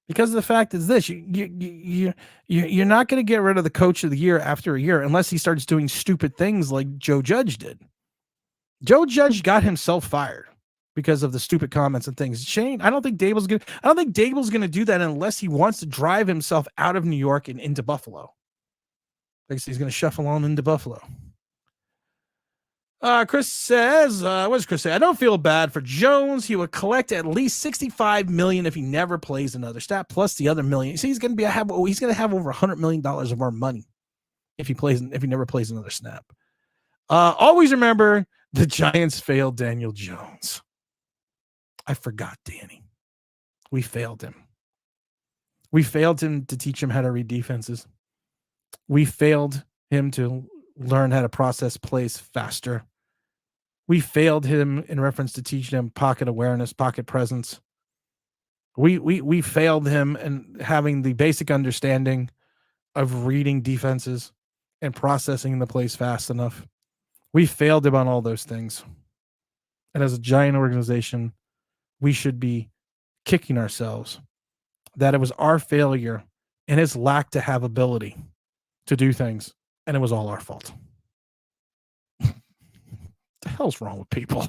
Because the fact is this, you're not going to get rid of the coach of the year after a year unless he starts doing stupid things like Joe Judge did. Joe Judge got himself fired because of the stupid comments and things. Shane, I don't think Dable's going to do that unless he wants to drive himself out of New York and into Buffalo. Like he's going to shuffle on into Buffalo. Chris says, what does Chris say? I don't feel bad for Jones. He would collect at least $65 million if he never plays another snap, plus the other million. So he's going to have over $100 million of our money if he never plays another snap. Always remember the Giants failed Daniel Jones. I forgot Danny. We failed him. We failed him to teach him how to read defenses. We failed him to learn how to process plays faster. We failed him in reference to teaching him pocket awareness, pocket presence. We failed him in having the basic understanding of reading defenses and processing the plays fast enough. We failed him on all those things. And as a Giant organization, we should be kicking ourselves that it was our failure and his lack to have ability to do things, and it was all our fault. The hell's wrong with people?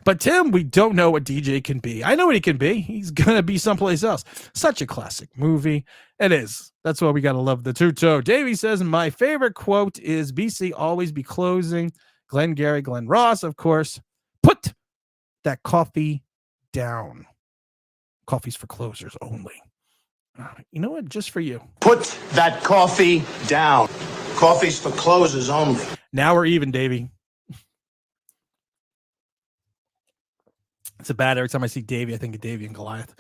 But Tim, we don't know what DJ can be. I know what he can be. He's gonna be someplace else. Such a classic movie. It is. That's why we gotta love the two-toe. Davey says, my favorite quote is BC always be closing. Glenn Gary, Glenn Ross, of course. Put that coffee down. Coffee's for closers only. You know what? Just for you. Put that coffee down. Coffee's for closers only. Now we're even, Davey. It's a bad every time I see Davey, I think of Davey and Goliath.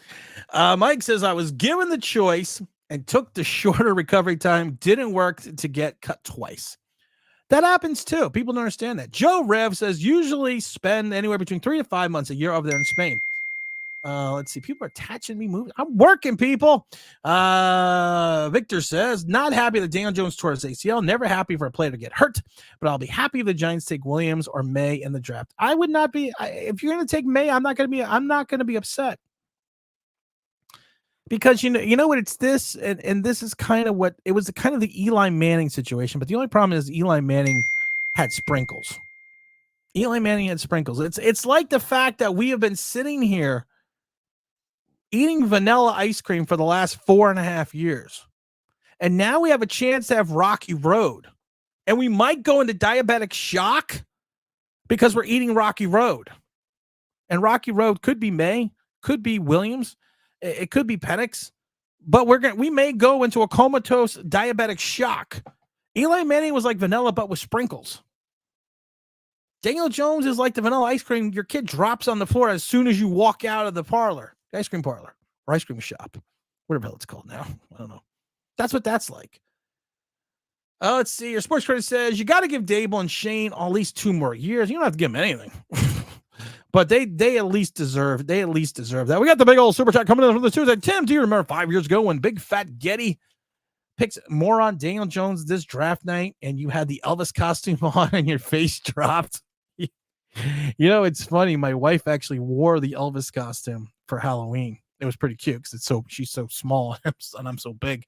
Mike says, I was given the choice and took the shorter recovery time. Didn't work to get cut twice. That happens too. People don't understand that. Joe Rev says usually spend anywhere between 3 to 5 months a year over there in Spain. Let's see. People are attaching me moving. I'm working, people. Victor says, not happy that Daniel Jones tore his ACL. Never happy for a player to get hurt, but I'll be happy if the Giants take Williams or May in the draft. I would not be. If you're going to take May, I'm not going to be upset. Because you know what, it's this, and this is kind of what it was, kind of the Eli Manning situation. But the only problem is Eli Manning had sprinkles. It's like the fact that we have been sitting here eating vanilla ice cream for the last 4.5 years. And now we have a chance to have Rocky Road. And we might go into diabetic shock because we're eating Rocky Road. And Rocky Road could be May, could be Williams, it could be Penix. But we may go into a comatose diabetic shock. Eli Manning was like vanilla, but with sprinkles. Daniel Jones is like the vanilla ice cream your kid drops on the floor as soon as you walk out of the parlor. Ice cream parlor or ice cream shop, whatever the hell it's called now. I don't know. That's what that's like. Let's see. Your sports critic says you got to give Dable and Shane at least 2 more years. You don't have to give them anything, but they at least deserve. They at least deserve that. We got the big old super chat coming in from the Tuesday. Tim, do you remember 5 years ago when Big Fat Getty picks more on Daniel Jones this draft night, and you had the Elvis costume on and your face dropped? You know, it's funny. My wife actually wore the Elvis costume for Halloween. It was pretty cute because she's so small and I'm so big.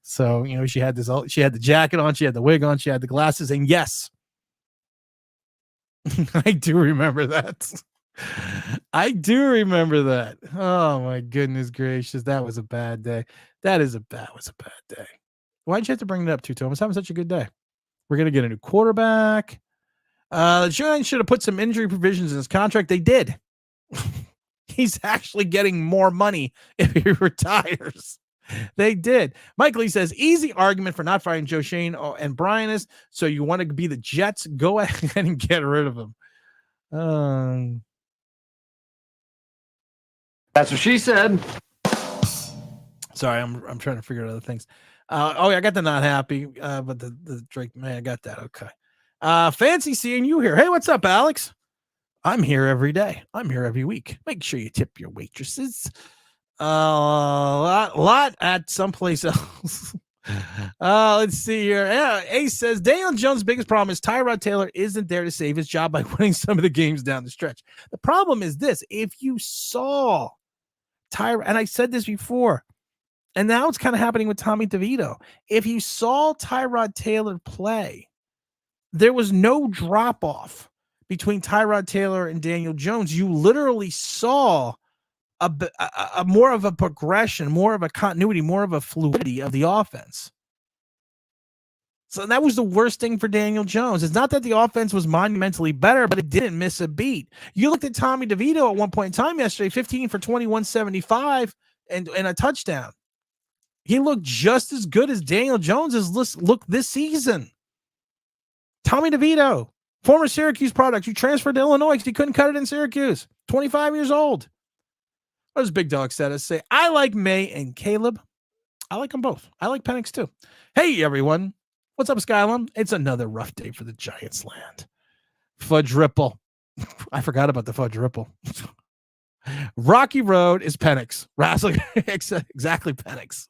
So, you know, she had the jacket on, she had the wig on, she had the glasses, and yes, I do remember that. Oh my goodness gracious. That was a bad day. That was a bad day. Why'd you have to bring it up to Thomas? Having such a good day. We're going to get a new quarterback. The Giants should have put some injury provisions in his contract. They did. He's actually getting more money if he retires. They did. Mike Lee says, easy argument for not firing Joe Shane and Brian is, so you want to be the Jets? Go ahead and get rid of him. That's what she said. Sorry, I'm trying to figure out other things. I got the not happy, but the Drake, man, I got that. Okay. Fancy seeing you here. Hey, what's up, Alex? I'm here every day. I'm here every week. Make sure you tip your waitresses. Lot at someplace else. Let's see here. Yeah, Ace says Daniel Jones' biggest problem is Tyrod Taylor isn't there to save his job by winning some of the games down the stretch. The problem is this: if you saw Tyrod, and I said this before, and now it's kind of happening with Tommy DeVito. If you saw Tyrod Taylor play, there was no drop off between Tyrod Taylor and Daniel Jones. You literally saw a more of a progression, more of a continuity, more of a fluidity of the offense. So that was the worst thing for Daniel Jones. It's not that the offense was monumentally better, but it didn't miss a beat. You looked at Tommy DeVito at one point in time yesterday, 15 for 2175 and a touchdown. He looked just as good as Daniel Jones has looked this season. Tommy DeVito, former Syracuse product, who transferred to Illinois because he couldn't cut it in Syracuse. 25 years old. What does Big Dog Status say? I like May and Caleb. I like them both. I like Penix too. Hey, everyone. What's up, Skylum? It's another rough day for the Giants land. Fudge Ripple. I forgot about the Fudge Ripple. Rocky Road is Penix. Exactly Penix.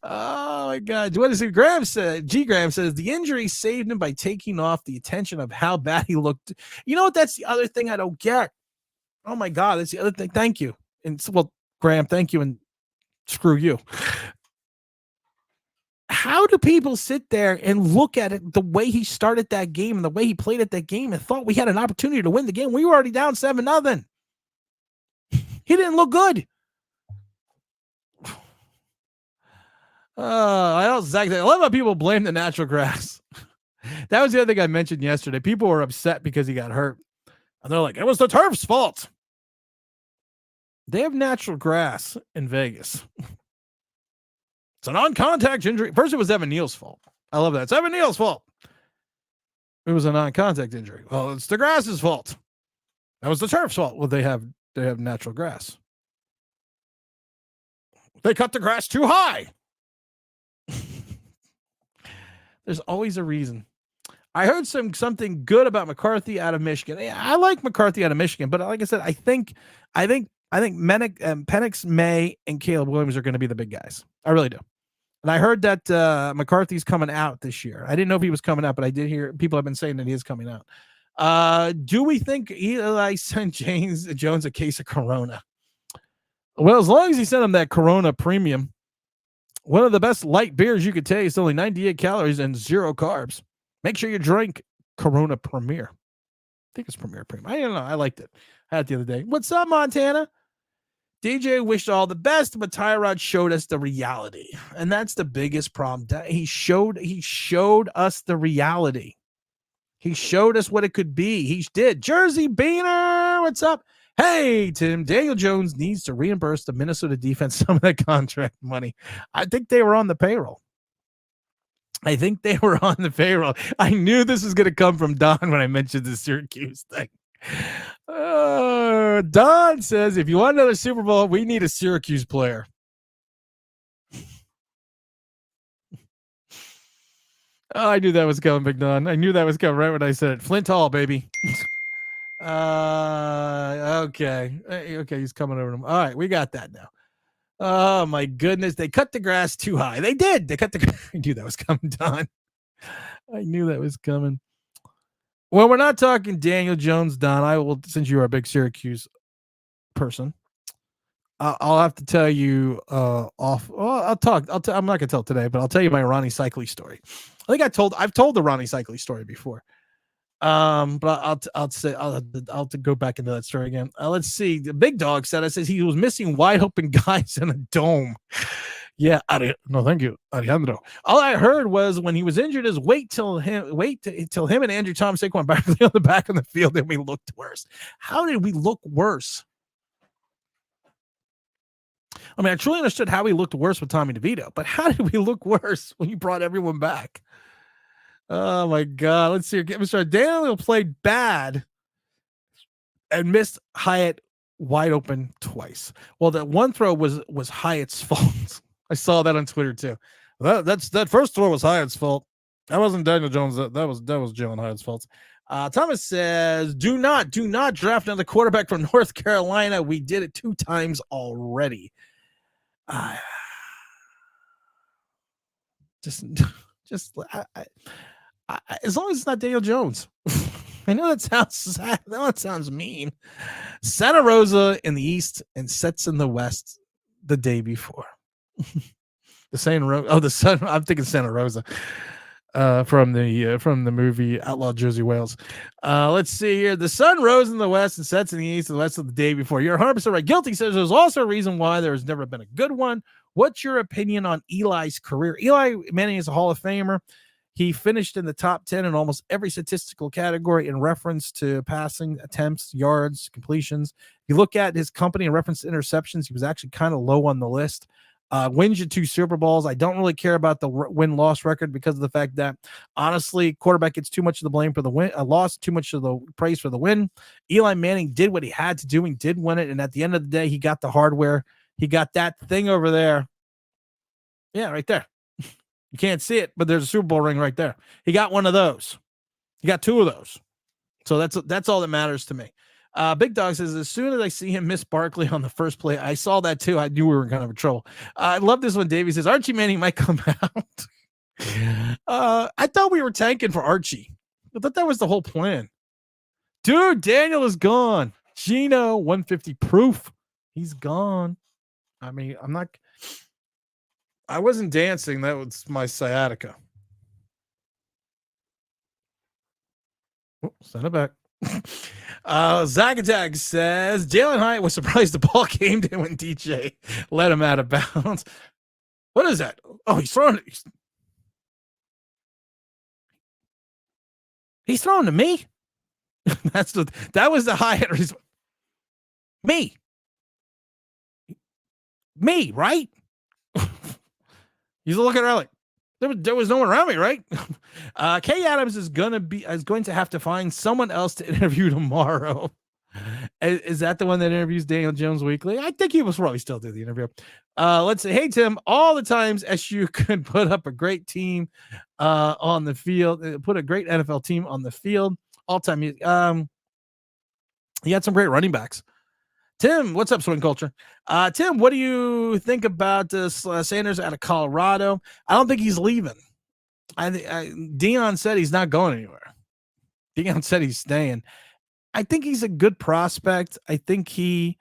Oh my God. What is it? Graham said, Graham says the injury saved him by taking off the attention of how bad he looked. You know what? That's the other thing I don't get. Oh my God. That's the other thing. Thank you. And well, Graham, thank you. And screw you. How do people sit there and look at it the way he started that game and the way he played at that game and thought we had an opportunity to win the game? We were already down 7-0. He didn't look good. I love how people blame the natural grass. That was the other thing I mentioned yesterday. People were upset because he got hurt. And they're like, it was the turf's fault. They have natural grass in Vegas. It's a non-contact injury. First, it was Evan Neal's fault. I love that. It's Evan Neal's fault. It was a non-contact injury. Well, it's the grass's fault. That was the turf's fault. Well, they have natural grass. They cut the grass too high. There's always a reason. I heard something good about McCarthy out of Michigan. Yeah, I like McCarthy out of Michigan, but like I said, I think Penix, May, and Caleb Williams are going to be the big guys. I really do. And I heard that McCarthy's coming out this year. I didn't know if he was coming out, but I did hear people have been saying that he is coming out. Do we think Eli sent Jones a case of Corona? Well, as long as he sent him that Corona Premium, one of the best light beers you could taste, only 98 calories and 0 carbs. Make sure you drink Corona Premier. I think it's Premier Premium. I don't know. I liked it. I had it the other day. What's up, Montana? DJ wished all the best, but Tyrod showed us the reality, and that's the biggest problem. He showed us the reality. He showed us what it could be. He did. Jersey Beaner, what's up? Hey, Tim, Daniel Jones needs to reimburse the Minnesota defense some of that contract money. I think they were on the payroll. I knew this was going to come from Don when I mentioned the Syracuse thing. Don says, if you want another Super Bowl, we need a Syracuse player. Oh, I knew that was coming, Big Don. I knew that was coming right when I said it. Flint Hall, baby. Okay. Okay, he's coming over to him. All right, we got that now. Oh, my goodness. They cut the grass too high. They did. They cut the grass. I knew that was coming, Don. I knew that was coming. Well, we're not talking Daniel Jones, Don. I will, since you are a big Syracuse person, I'll have to tell you off. Well, I'm not gonna tell today, but I'll tell you my Ronnie Cycli story. I think I've told the Ronnie Cycli story before. But I'll have to go back into that story again. Let's see. The Big Dog said, he was missing wide open guys in a dome. Yeah, no, thank you, Alejandro. All I heard was when he was injured is wait till him and Andrew Thomas Saquon Barkley on the back of the field and we looked worse. How did we look worse? I mean, I truly understood how we looked worse with Tommy DeVito, but how did we look worse when you brought everyone back? Oh my God! Let's see. Mr. Daniel played bad and missed Hyatt wide open twice. Well, that one throw was Hyatt's fault. I saw that on Twitter too. That first throw was Hyatt's fault. That wasn't Daniel Jones. That was Jalen Hyatt's fault. Thomas says, "Do not draft another quarterback from North Carolina. We did it 2 times already." Just as long as it's not Daniel Jones. I know that sounds sad. I know that sounds mean. Santa Rosa in the East and Sets in the West the day before. The sun. I'm thinking Santa Rosa from the movie Outlaw Jersey Wales. Let's see here. The sun rose in the West and sets in the East and the West of the day before. You're 100% right. Guilty says there's also a reason why there has never been a good one. What's your opinion on Eli's career? Eli Manning is a Hall of Famer. He finished in the top 10 in almost every statistical category in reference to passing attempts, yards, completions. If you look at his company in reference to interceptions, he was actually kind of low on the list. Wins you 2 Super Bowls. I don't really care about the win-loss record because of the fact that, honestly, quarterback gets too much of the blame for the win, loss, too much of the praise for the win. Eli Manning did what he had to do and did win it, and at the end of the day, he got the hardware. He got that thing over there. Yeah, right there. You can't see it, but there's a Super Bowl ring right there. He got one of those. He got 2 of those. So that's all that matters to me. Big Dog says, as soon as I see him miss Barkley on the first play, I saw that too. I knew we were in kind of trouble. I love this one. Davey says, Archie Manning might come out. I thought we were tanking for Archie. I thought that was the whole plan. Dude, Daniel is gone. Gino, 150 proof. He's gone. I mean, I wasn't dancing. That was my sciatica. Oh, send it back. Zagatag says Jalen Hyatt was surprised the ball came to him when DJ let him out of bounds. What is that? Oh, he's throwing to me. That was the Hyatt response. Me, right? He's looking around like there was no one around me, right? Kay Adams is going to have to find someone else to interview tomorrow. Is that the one that interviews Daniel Jones weekly? I think he was probably still do the interview. Let's say, hey Tim, all the times SU could put up a great team on the field, put a great NFL team on the field all time. He had some great running backs. Tim, what's up, Swing Culture? Tim, what do you think about this Sanders out of Colorado? I don't think he's leaving. Deion said he's not going anywhere. Deion said he's staying. I think he's a good prospect. I think he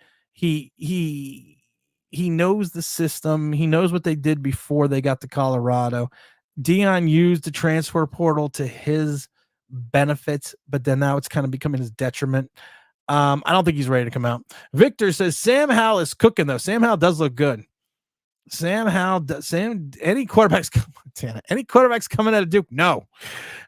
knows the system. He knows what they did before they got to Colorado. Deion used the transfer portal to his benefits, but then now it's kind of becoming his detriment. I don't think he's ready to come out. Victor says Sam Howell is cooking though. Sam Howell does look good. Any quarterbacks coming out of Duke? No.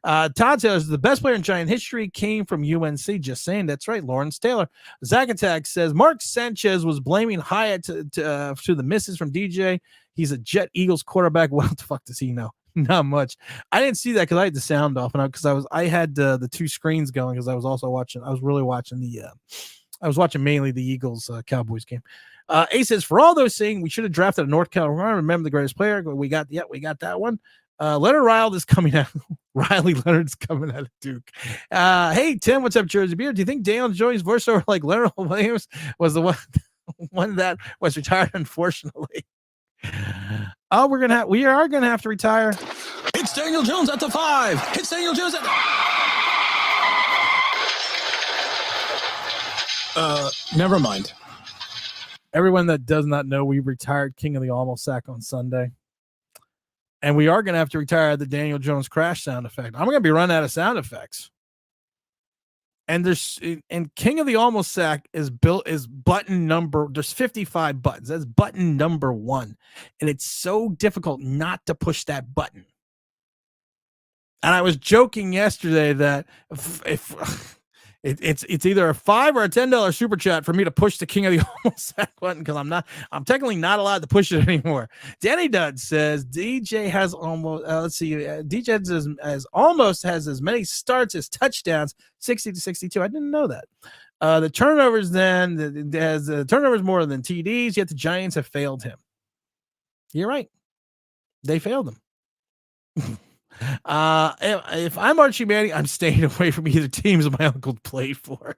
Todd says the best player in Giant history came from UNC. Just saying. That's right. Lawrence Taylor. Zach Attack says Mark Sanchez was blaming Hyatt to the misses from DJ. He's a Jet Eagles quarterback. What the fuck does he know? Not much. I didn't see that because I had the sound off, and I had the two screens going because I was also watching. I was watching mainly the Eagles Cowboys game. Ace says, for all those saying we should have drafted a North Carolina, remember the greatest player. We got that one. Leonard Riley is coming out. Riley Leonard's coming out of Duke. Hey Tim, what's up, Jersey Beer? Do you think Daniel Jones' voiceover like Leonard Williams was the one that was retired? Unfortunately. Oh, we are gonna have to retire. It's Daniel Jones at the 5. It's Daniel Jones at never mind. Everyone that does not know, we retired King of the Almost Sack on Sunday. And we are going to have to retire the Daniel Jones crash sound effect. I'm going to be running out of sound effects. And King of the Almost Sack is button number. There's 55 buttons. That's button number 1. And it's so difficult not to push that button. And I was joking yesterday that if it's either a $5 or a $10 super chat for me to push the King of the Almost Sack button because I'm technically not allowed to push it anymore. Danny Dudd says DJ has almost DJ almost has as many starts as touchdowns, 60 to 62. I didn't know that. The turnovers has turnovers more than TDs, yet the Giants have failed him. You're right. They failed him. If I'm Archie Manning, I'm staying away from either teams my uncle played for.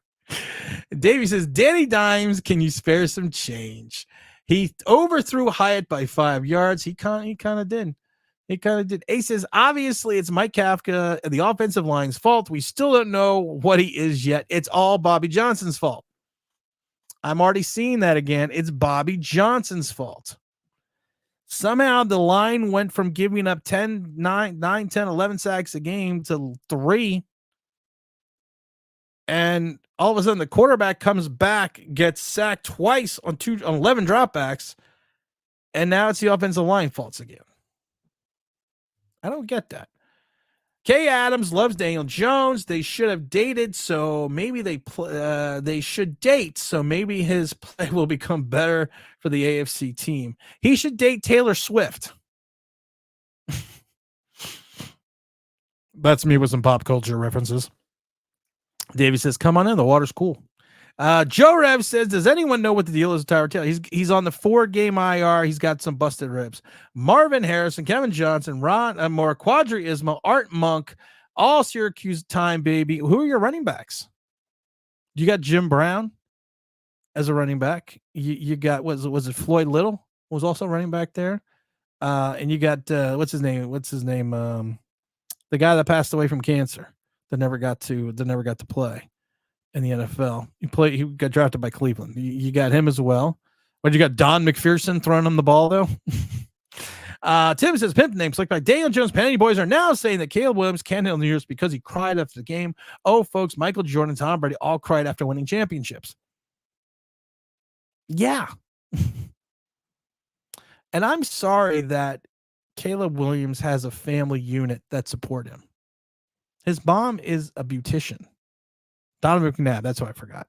Davey says, Danny Dimes, can you spare some change? He overthrew Hyatt by 5 yards. He kind of did. Ace says, obviously it's Mike Kafka and the offensive line's fault. We still don't know what he is yet. It's all Bobby Johnson's fault. I'm already seeing that again. It's Bobby Johnson's fault. Somehow the line went from giving up 9, 10, 11 sacks a game to 3. And all of a sudden the quarterback comes back, gets sacked twice on 11 dropbacks. And now it's the offensive line faults again. I don't get that. Kay Adams loves Daniel Jones. They should have dated, so maybe they should date, so maybe his play will become better for the AFC team. He should date Taylor Swift. That's me with some pop culture references. Davey says, come on in, the water's cool. Joe Rev says, does anyone know what the deal is with Tyra Taylor? He's on the 4-game IR. He's got some busted ribs. Marvin Harrison, Kevin Johnson, Ron Moore, Quadri Ismail, Art Monk, all Syracuse time, baby. Who are your running backs? You got Jim Brown as a running back. You got, was it Floyd Little was also running back there? And you got, what's his name? The guy that passed away from cancer that never got to play in the NFL. He got drafted by Cleveland. You got him as well. But you got Don McPherson throwing him the ball though. Tim says pimp name slick by Daniel Jones. Panini boys are now saying that Caleb Williams can't handle the years because he cried after the game. Oh, folks, Michael Jordan, Tom Brady all cried after winning championships. Yeah. And I'm sorry that Caleb Williams has a family unit that support him. His mom is a beautician. Donovan McNabb, that's what I forgot.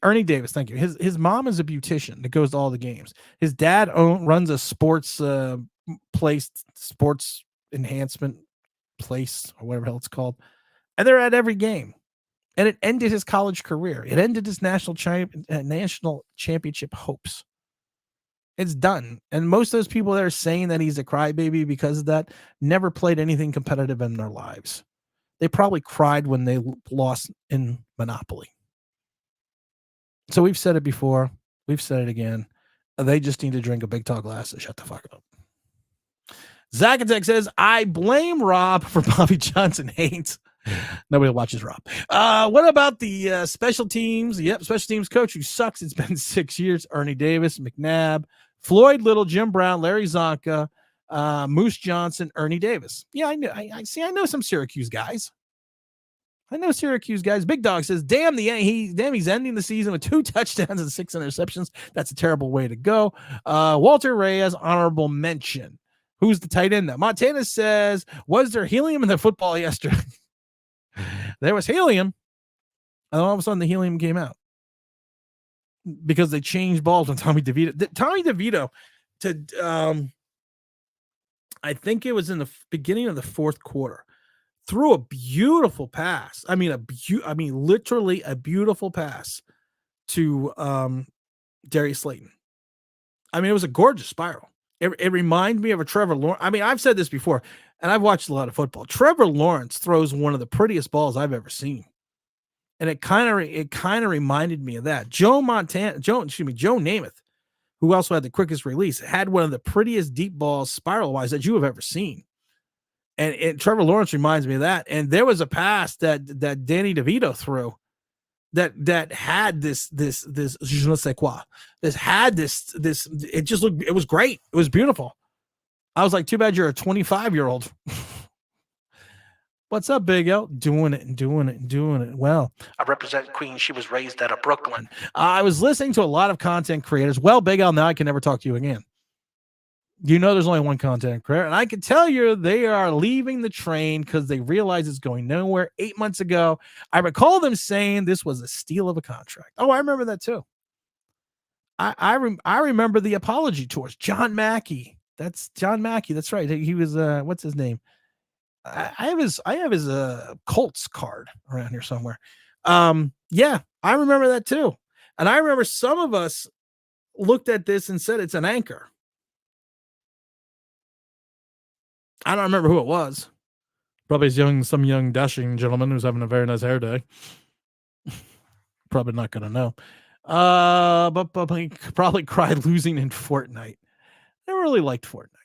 Ernie Davis, thank you. His mom is a beautician that goes to all the games. His dad runs a sports enhancement place, or whatever the hell it's called. And they're at every game. And it ended his college career. It ended his national championship hopes. It's done. And most of those people that are saying that he's a crybaby because of that never played anything competitive in their lives. They probably cried when they lost in Monopoly. So we've said it before. We've said it again. They just need to drink a big tall glass and shut the fuck up. Zacatech says, I blame Rob for Bobby Johnson hates. Nobody watches Rob. What about the special teams? Yep, special teams coach who sucks. It's been 6 years. Ernie Davis, McNabb, Floyd Little, Jim Brown, Larry Zonka, Moose Johnson, Ernie Davis. Yeah, I know. I see. I know some Syracuse guys. Big Dog says, damn, he's ending the season with 2 touchdowns and 6 interceptions. That's a terrible way to go. Walter Reyes, honorable mention. Who's the tight end? Montana says, was there helium in the football yesterday? There was helium. And all of a sudden the helium came out because they changed balls when Tommy DeVito I think it was in the beginning of the fourth quarter, threw a beautiful pass. Literally a beautiful pass to Darius Slayton. It was a gorgeous spiral. It reminded me of a Trevor Lawrence. I've said this before, and I've watched a lot of football. Trevor Lawrence throws one of the prettiest balls I've ever seen. And it kind of reminded me of that. Joe Namath, who also had the quickest release, had one of the prettiest deep balls spiral-wise that you have ever seen. And Trevor Lawrence reminds me of that. And there was a pass that Danny DeVito threw that had this je ne sais quoi. It was great. It was beautiful. I was like, too bad you're a 25-year-old. What's up, Big L? Doing it. Well, I represent Queen. She was raised out of Brooklyn. I was listening to a lot of content creators. Well, Big L, now I can never talk to you again. You know there's only one content creator, and I can tell you they are leaving the train because they realize it's going nowhere. 8 months ago, I recall them saying this was a steal of a contract. Oh, I remember that too. I remember the apology tours. John Mackey. That's John Mackey. That's right. He was what's his name? I have his Colts card around here somewhere. Yeah, I remember that too. And I remember some of us looked at this and said it's an anchor. I don't remember who it was. Probably some young dashing gentleman who's having a very nice hair day. Probably not gonna know. But he probably cried losing in Fortnite. Never really liked Fortnite.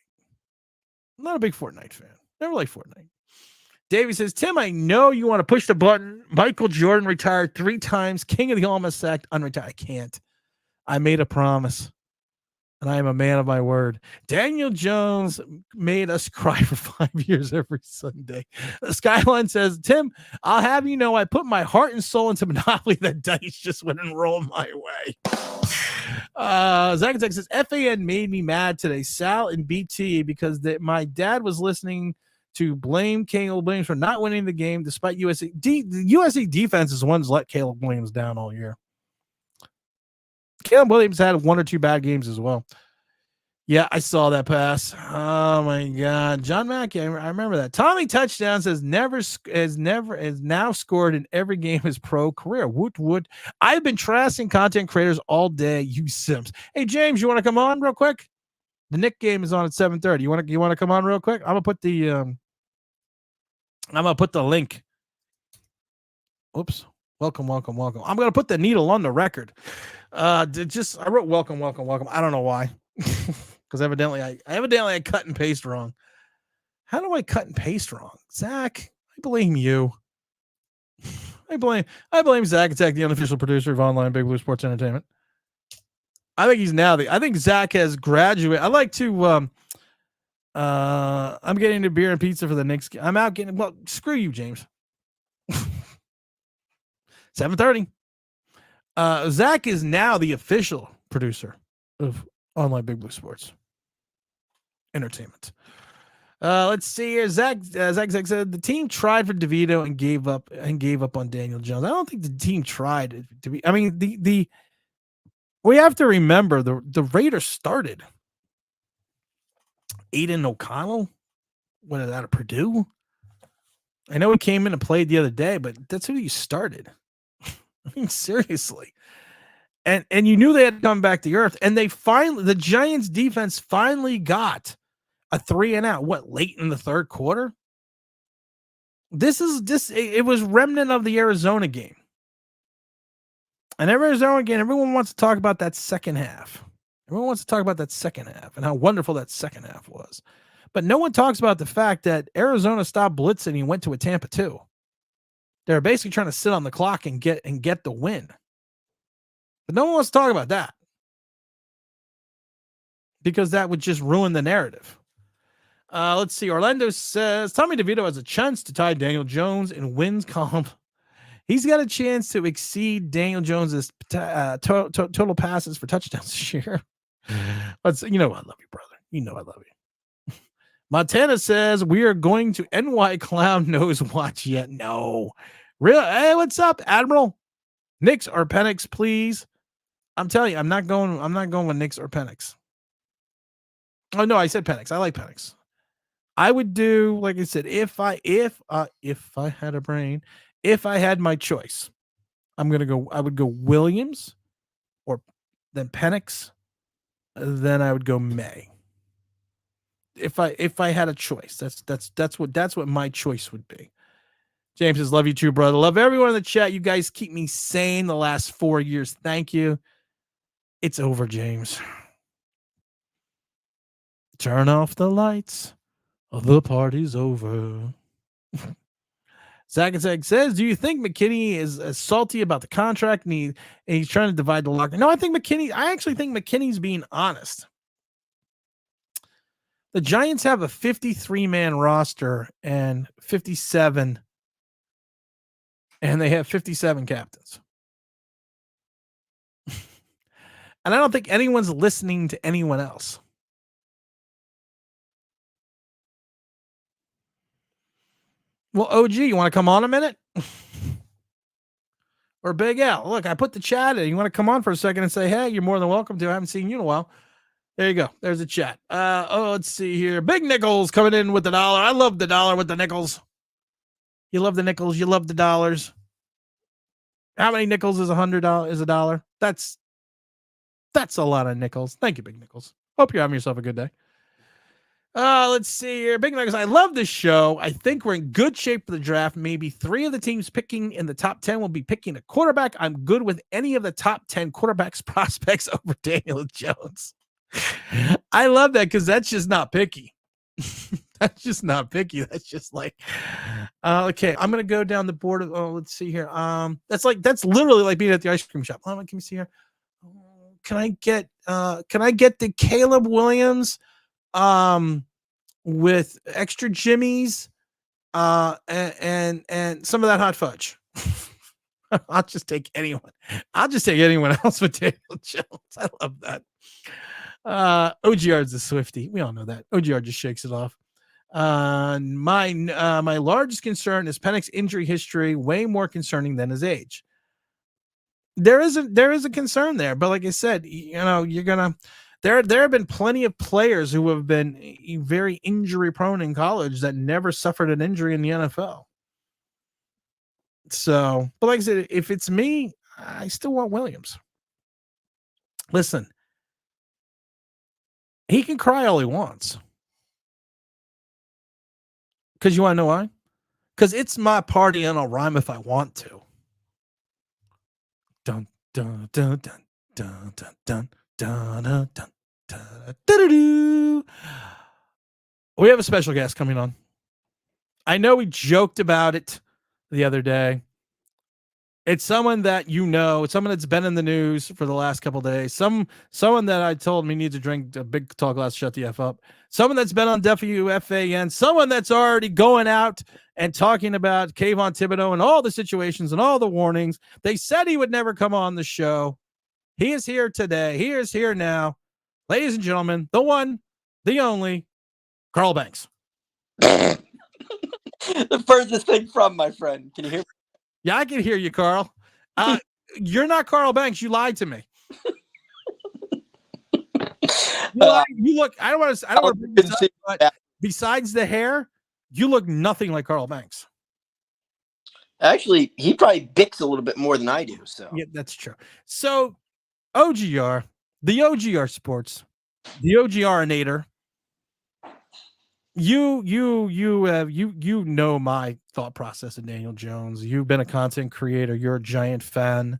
I'm not a big Fortnite fan. Never liked Fortnite. Davey says, Tim, I know you want to push the button. Michael Jordan retired 3 times. King of the Almost Sacked, unretired. I can't. I made a promise. And I am a man of my word. Daniel Jones made us cry for 5 years every Sunday. Skyline says, Tim, I'll have you know I put my heart and soul into Monopoly. That dice just wouldn't roll my way. Zach says, FAN made me mad today. Sal and BT, because my dad was listening to blame Caleb Williams for not winning the game despite USC. The USC defense is the ones let Caleb Williams down all year. Caleb Williams had 1 or 2 bad games as well. Yeah, I saw that pass. Oh my God, John Mackey, I remember that. Tommy Touchdown says has now scored in every game his pro career. Woot. I've been trashing content creators all day. You Sims. Hey James, you want to come on real quick? The Nick game is on at 7:30. You want to come on real quick? I'm gonna put the link. Oops. Welcome. I'm gonna put the needle on the record. I wrote welcome. I don't know why. Because evidently I cut and paste wrong. How do I cut and paste wrong? Zach, I blame you. I blame Zach Attack, the unofficial producer of Online Big Blue Sports Entertainment. I think Zach has graduated. I like to I'm getting into beer and pizza for the Knicks. I'm out getting screw you, James. 7:30. Zach is now the official producer of Online Big Blue Sports Entertainment. Let's see here. Zach said the team tried for DeVito and gave up on Daniel Jones. I don't think the team tried to be. I mean, we have to remember the Raiders started Aiden O'Connell. What is that, at Purdue? I know he came in and played the other day, but that's who you started. I mean, seriously. And you knew they had to come back to earth. And the Giants defense finally got a 3-and-out. What, late in the third quarter? It was remnant of the Arizona game. And Arizona game, everyone wants to talk about that second half. Everyone wants to talk about that second half and how wonderful that second half was. But no one talks about the fact that Arizona stopped blitzing and went to a Tampa 2. They're basically trying to sit on the clock and get the win. But no one wants to talk about that because that would just ruin the narrative. Let's see. Orlando says Tommy DeVito has a chance to tie Daniel Jones in wins column. He's got a chance to exceed Daniel Jones's total passes for touchdowns this year. But I love you, brother. You know I love you. Montana says we are going to NY Clown Nose Watch yet. No. Real. Hey, what's up, Admiral? Knicks or Penix, please. I'm telling you, I'm not going with Knicks or Penix. Oh no, I said Penix. I like Penix. I would do, like I said, if I had a brain, if I had my choice, I would go Williams or then Penix, then I would go May. If I had a choice, that's what my choice would be. James says, love you too, brother. Love everyone in the chat. You guys keep me sane the last 4 years. Thank you. It's over, James. Turn off the lights. The party's over. Zach and Zach says, do you think McKinney is salty about the contract and he's trying to divide the locker? No, I actually think McKinney's being honest. The Giants have a 53-man roster and 57, and they have 57 captains. And I don't think anyone's listening to anyone else. Well, OG, you want to come on a minute? Or Big Al, look, I put the chat in. You want to come on for a second and say, hey, you're more than welcome to. I haven't seen you in a while. There you go. There's the chat. Let's see here. Big Nickels coming in with the $1. I love the dollar with the nickels. You love the nickels. You love the dollars. How many nickels is $100? Is $1? That's a lot of nickels. Thank you, Big Nickels. Hope you're having yourself a good day. Let's see here. Big Nickels, I love this show. I think we're in good shape for the draft. Maybe 3 of the teams picking in the top 10 will be picking a quarterback. I'm good with any of the top 10 quarterbacks prospects over Daniel Jones. I love that because that's just not picky. That's just not picky. That's just like, okay, I'm gonna go down the board of. Oh, let's see here. That's literally like being at the ice cream shop. Can we see here? Can I get the Caleb Williams, with extra jimmies, and some of that hot fudge? I'll just take anyone. I'll just take anyone else with Daniel Jones. I love that. OGR's a Swiftie. We all know that. OGR just shakes it off. My largest concern is Penix's injury history, way more concerning than his age. There is a concern there, but like I said, there have been plenty of players who have been very injury prone in college that never suffered an injury in the NFL. So, but like I said, if it's me, I still want Williams. Listen, he can cry all he wants. Because you want to know why? Because it's my party and I'll rhyme if I want to. Dun dun dun dun dun dun dun dun dun dun dun dun. We have a special guest coming on. I know we joked about it the other day. It's someone that it's someone that's been in the news for the last couple of days. Someone that I told me needs to drink a big tall glass, shut the F up. Someone that's been on WFAN, someone that's already going out and talking about Kayvon Thibodeau and all the situations and all the warnings. They said he would never come on the show. He is here today. He is here now. Ladies and gentlemen, the one, the only, Carl Banks. The furthest thing from my friend. Can you hear me? Yeah, I can hear you, Carl. You're not Carl Banks. You lied to me. You look. I don't want to bring this up, but besides the hair, you look nothing like Carl Banks. Actually, he probably bicks a little bit more than I do. So Yeah, that's true. So OGR, the OGR Sports, the OGRinator. You know my thought process of Daniel Jones. You've been a content creator. You're a giant fan.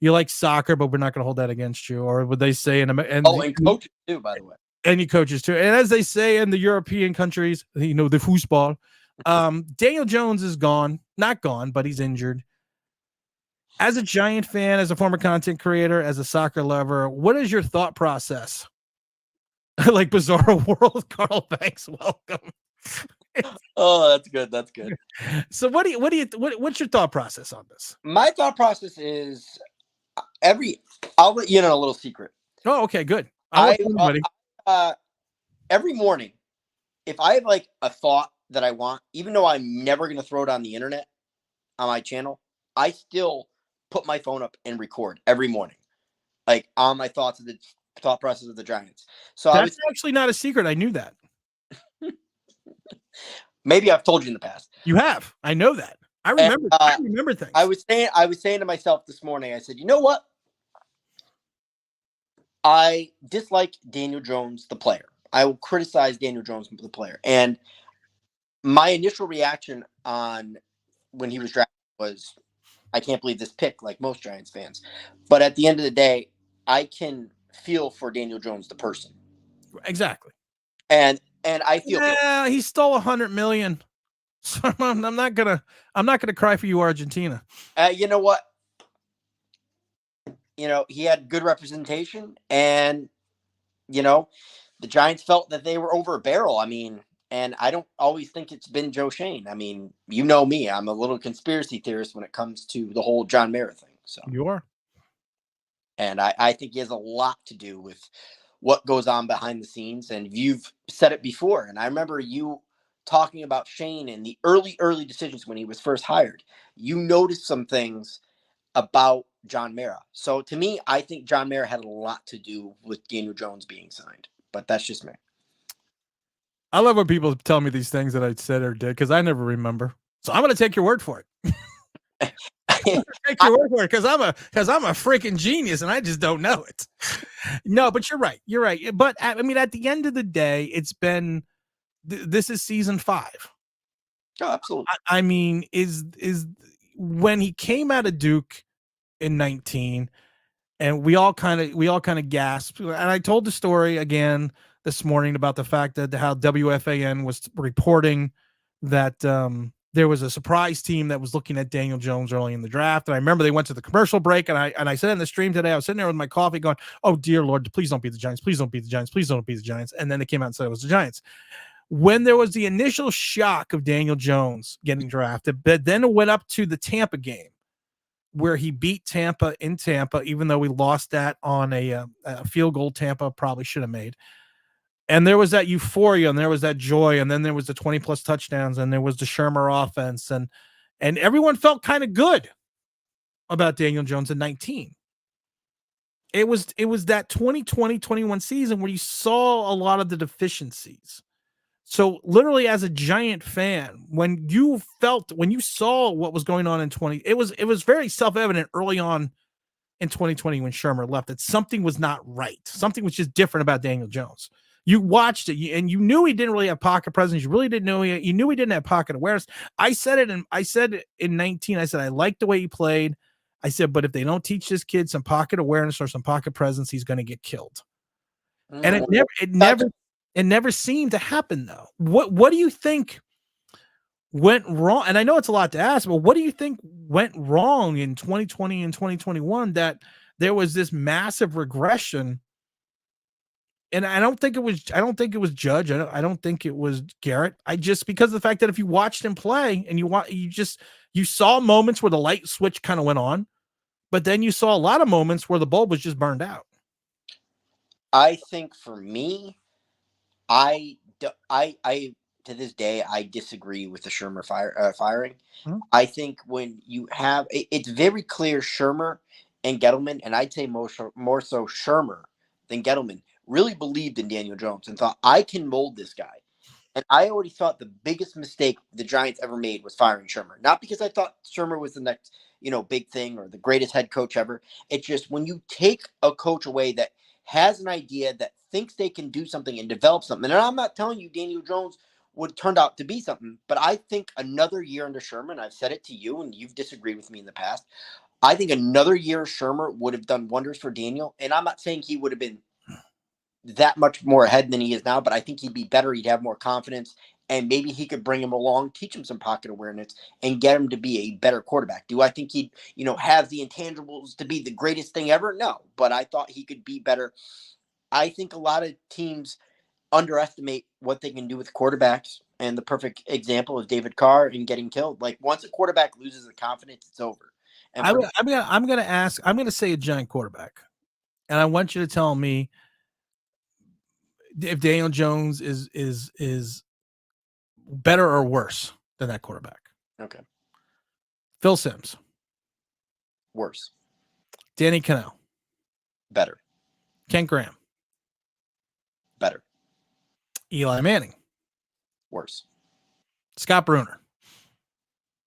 You like soccer, but we're not going to hold that against you. Or would they say and coaches too, by the way. And you coaches too. And as they say in the European countries, the foosball. Daniel Jones is gone. Not gone, but he's injured. As a Giant fan, as a former content creator, as a soccer lover, what is your thought process? Like Bizarro World, Carl Banks, welcome. Oh, that's good. That's good. So what's your thought process on this? My thought process is I'll let you in on a little secret. Oh, okay, good. Every morning, if I have like a thought that I want, even though I'm never going to throw it on the internet on my channel, I still put my phone up and record every morning, like on my thought process of the Giants. So that's actually not a secret. I knew that. Maybe I've told you in the past. You have. I know that. I remember. I remember things. I was saying to myself this morning. I said, you know what? I dislike Daniel Jones, the player. I will criticize Daniel Jones, the player. And my initial reaction on when he was drafted was, I can't believe this pick, like most Giants fans. But at the end of the day, I can feel for Daniel Jones, the person. Exactly. And I feel he stole $100 million. So I'm not gonna cry for you, Argentina. You know what? He had good representation, and the Giants felt that they were over a barrel. I mean, and I don't always think it's been Joe Shane. I mean, you know me, I'm a little conspiracy theorist when it comes to the whole John Mara thing. So you are. And I think he has a lot to do with what goes on behind the scenes. And you've said it before. And I remember you talking about Shane and the early decisions when he was first hired. You noticed some things about John Mara. So to me, I think John Mara had a lot to do with Daniel Jones being signed. But that's just me. I love when people tell me these things that I said or did, because I never remember. So I'm going to take your word for it. Take your word for it, because I'm a freaking genius and I just don't know it. No, but you're right. You're right. But I mean, at the end of the day, it's been this is season 5. Oh, absolutely. I mean, is when he came out of Duke in 19, and we all kind of gasped. And I told the story again this morning about the fact that how WFAN was reporting that there was a surprise team that was looking at Daniel Jones early in the draft. And I remember they went to the commercial break, and I said in the stream today, I was sitting there with my coffee going, oh dear Lord, please don't beat the Giants. Please don't beat the Giants. Please don't beat the Giants. And then they came out and said it was the Giants. When there was the initial shock of Daniel Jones getting drafted, but then it went up to the Tampa game where he beat Tampa in Tampa, even though we lost that on a field goal Tampa probably should have made. And there was that euphoria, and there was that joy, and then there was the 20-plus touchdowns, and there was the Shermer offense, and everyone felt kind of good about Daniel Jones in 19. It was that 2020-21 season where you saw a lot of the deficiencies. So literally, as a Giant fan, when you saw what was going on in 20, it was very self-evident early on in 2020 when Shermer left that something was not right. Something was just different about Daniel Jones. You watched it, and you knew he didn't really have pocket presence. You really didn't know you knew he didn't have pocket awareness. I said it in 19. I said I liked the way he played. I said, but if they don't teach this kid some pocket awareness or some pocket presence, he's going to get killed. And it never seemed to happen, though. What do you think went wrong? And I know it's a lot to ask, but what do you think went wrong in 2020 and 2021 that there was this massive regression? And I don't think it was Judge. I don't think it was Garrett. Because of the fact that if you watched him play and you saw moments where the light switch kind of went on, but then you saw a lot of moments where the bulb was just burned out. I think for me, I to this day, I disagree with the Shermer firing. Hmm? I think when you have, it's very clear Shermer and Gettleman, and I'd say more so Shermer than Gettleman, really believed in Daniel Jones and thought, I can mold this guy. And I already thought the biggest mistake the Giants ever made was firing Shermer. Not because I thought Shermer was the next, big thing or the greatest head coach ever. It's just when you take a coach away that has an idea, that thinks they can do something and develop something. And I'm not telling you Daniel Jones would turn out to be something, but I think another year under Sherman, I've said it to you and you've disagreed with me in the past. I think another year Shermer would have done wonders for Daniel. And I'm not saying he would have been that much more ahead than he is now, but I think he'd be better. He'd have more confidence, and maybe he could bring him along, teach him some pocket awareness, and get him to be a better quarterback. Do I think he'd, have the intangibles to be the greatest thing ever? No, but I thought he could be better. I think a lot of teams underestimate what they can do with quarterbacks, and the perfect example is David Carr in getting killed. Like, once a quarterback loses the confidence, it's over. And I'm gonna say a Giant quarterback, and I want you to tell me if Daniel Jones is better or worse than that quarterback. Okay. Phil Simms. Worse. Danny Cannell. Better. Kent Graham. Better. Eli Manning. Worse. Scott Bruner.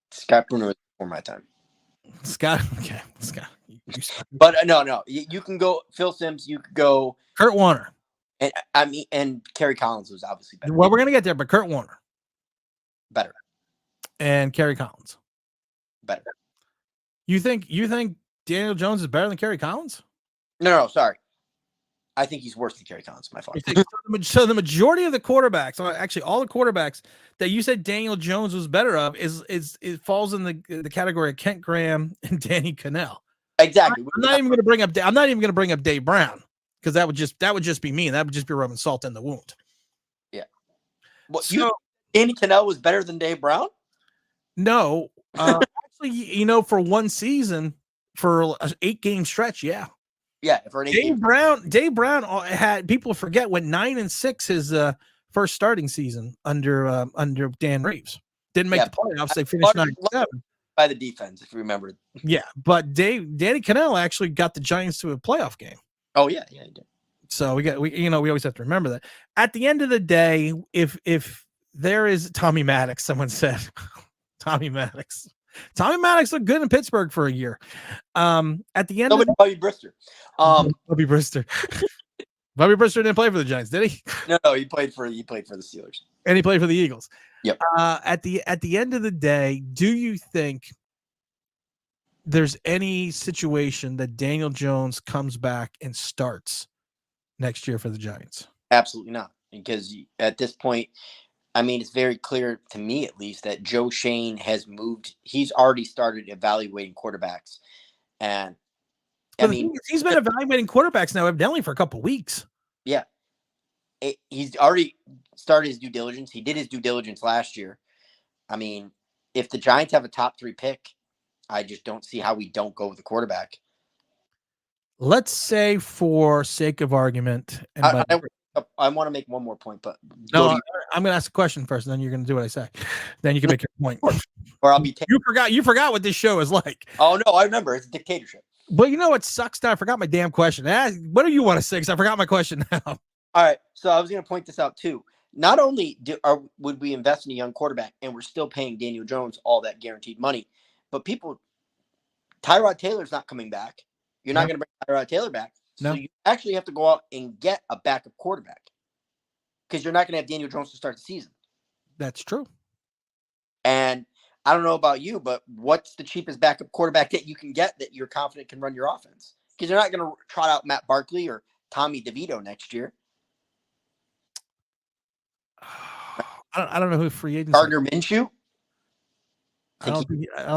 Scott Bruner was before my time. Scott. But no. You can go Phil Simms. You could go Kurt Warner. And Kerry Collins was obviously better. Well, we're gonna get there, but Kurt Warner. Better. And Kerry Collins. Better. You think Daniel Jones is better than Kerry Collins? No, sorry. I think he's worse than Kerry Collins. My fault. So the majority of the quarterbacks, actually all the quarterbacks that you said Daniel Jones was better of, it falls in the category of Kent Graham and Danny Cannell. Exactly. I'm not even going to bring up Dave Brown, because that would just be mean. That would just be rubbing salt in the wound. Yeah. Well, Danny Cannell was better than Dave Brown? No, actually, for one season, for an 8-game stretch, yeah. Yeah, for an 8-game. Dave Brown had, people forget, went 9-6 his first starting season under Dan Reeves. Didn't make the playoffs. They finished 9-7 by the defense, if you remember. Yeah, but Danny Cannell actually got the Giants to a playoff game. Oh yeah, he did. So we always have to remember that. At the end of the day, if there is Tommy Maddox, someone said Tommy Maddox looked good in Pittsburgh for a year. At the end of Bobby Brister. Bobby Brister. Bobby Brister didn't play for the Giants, did he? No, he played for the Steelers. And he played for the Eagles. Yep. At the end of the day, do you think there's any situation that Daniel Jones comes back and starts next year for the Giants? Absolutely not. Because at this point, I mean, it's very clear to me, at least, that Joe Shane has moved. He's already started evaluating quarterbacks. And he's been evaluating quarterbacks now evidently for a couple weeks. Yeah. He's already started his due diligence. He did his due diligence last year. I mean, if the Giants have a top 3 pick, I just don't see how we don't go with the quarterback. Let's say, for sake of argument, and I want to make one more point, but no, I'm going to ask a question first, and then you're going to do what I say. Then you can make your point. Or I'll be. You forgot what this show is like. Oh no, I remember. It's a dictatorship. But you know what sucks? Now I forgot my damn question. What do you want to say? Because I forgot my question now. All right, so I was going to point this out too. Not only would we invest in a young quarterback, and we're still paying Daniel Jones all that guaranteed money, but Tyrod Taylor's not coming back. You're not going to bring Tyrod Taylor back. So you actually have to go out and get a backup quarterback, because you're not going to have Daniel Jones to start the season. That's true. And I don't know about you, but what's the cheapest backup quarterback that you can get that you're confident can run your offense? Because you're not going to trot out Matt Barkley or Tommy DeVito next year. I don't know who free agents. Gardner Minshew. I don't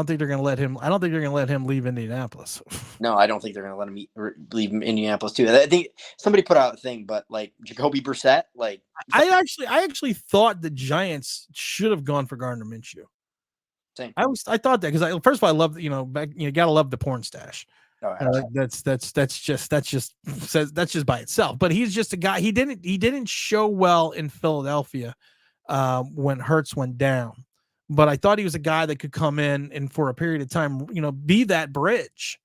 think they're going to let him. I don't think they're going to let him leave Indianapolis. No, I don't think they're going to let him leave Indianapolis too. I think somebody put out a thing, but like Jacoby Brissett, like I actually thought the Giants should have gone for Gardner Minshew. Same. I thought that, because first of all, I love you gotta love the porn stash. Oh, that's just by itself. But he's just a guy. He didn't show well in Philadelphia when Hurts went down. But I thought he was a guy that could come in and for a period of time, be that bridge.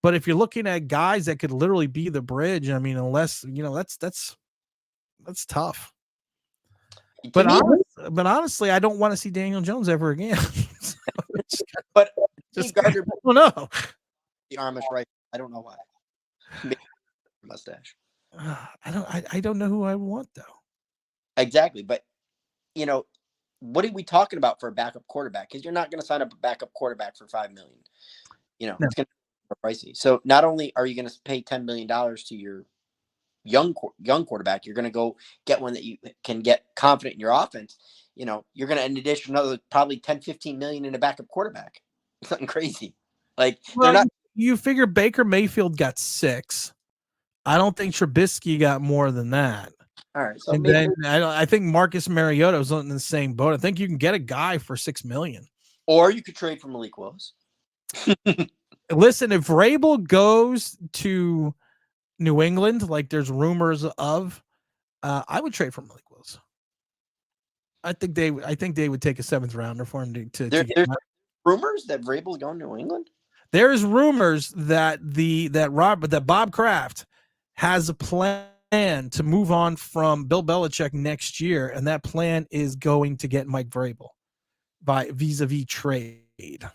But if you're looking at guys that could literally be the bridge, I mean, unless that's tough. But honestly, I don't want to see Daniel Jones ever again. but just Gardner, I don't know. the Amish right. I don't know why. Maybe mustache. I don't know who I want though. Exactly, but you know, what are we talking about for a backup quarterback? Because you're not going to sign up a backup quarterback for $5 million. You know, No. it's going to be pricey. So not only are you going to pay $10 million to your young quarterback, you're going to go get one that you can get confident in your offense. You know, you're going to in addition another probably 10-15 million in a backup quarterback. Something crazy. Like Well, they're not. You figure Baker Mayfield got 6. I don't think Trubisky got more than that. All right, so And maybe, then I think Marcus Mariota was in the same boat. I think you can get a guy for $6 million. or you could trade for Malik Willis. Listen, if Vrabel goes to New England, like there's rumors of, I would trade for Malik Willis. I think they would take a 7th rounder for him to There's get rumors that Vrabel's going to New England. There's rumors that Bob Kraft has a plan to move on from Bill Belichick next year, and that plan is going to get Mike Vrabel by vis-a-vis trade.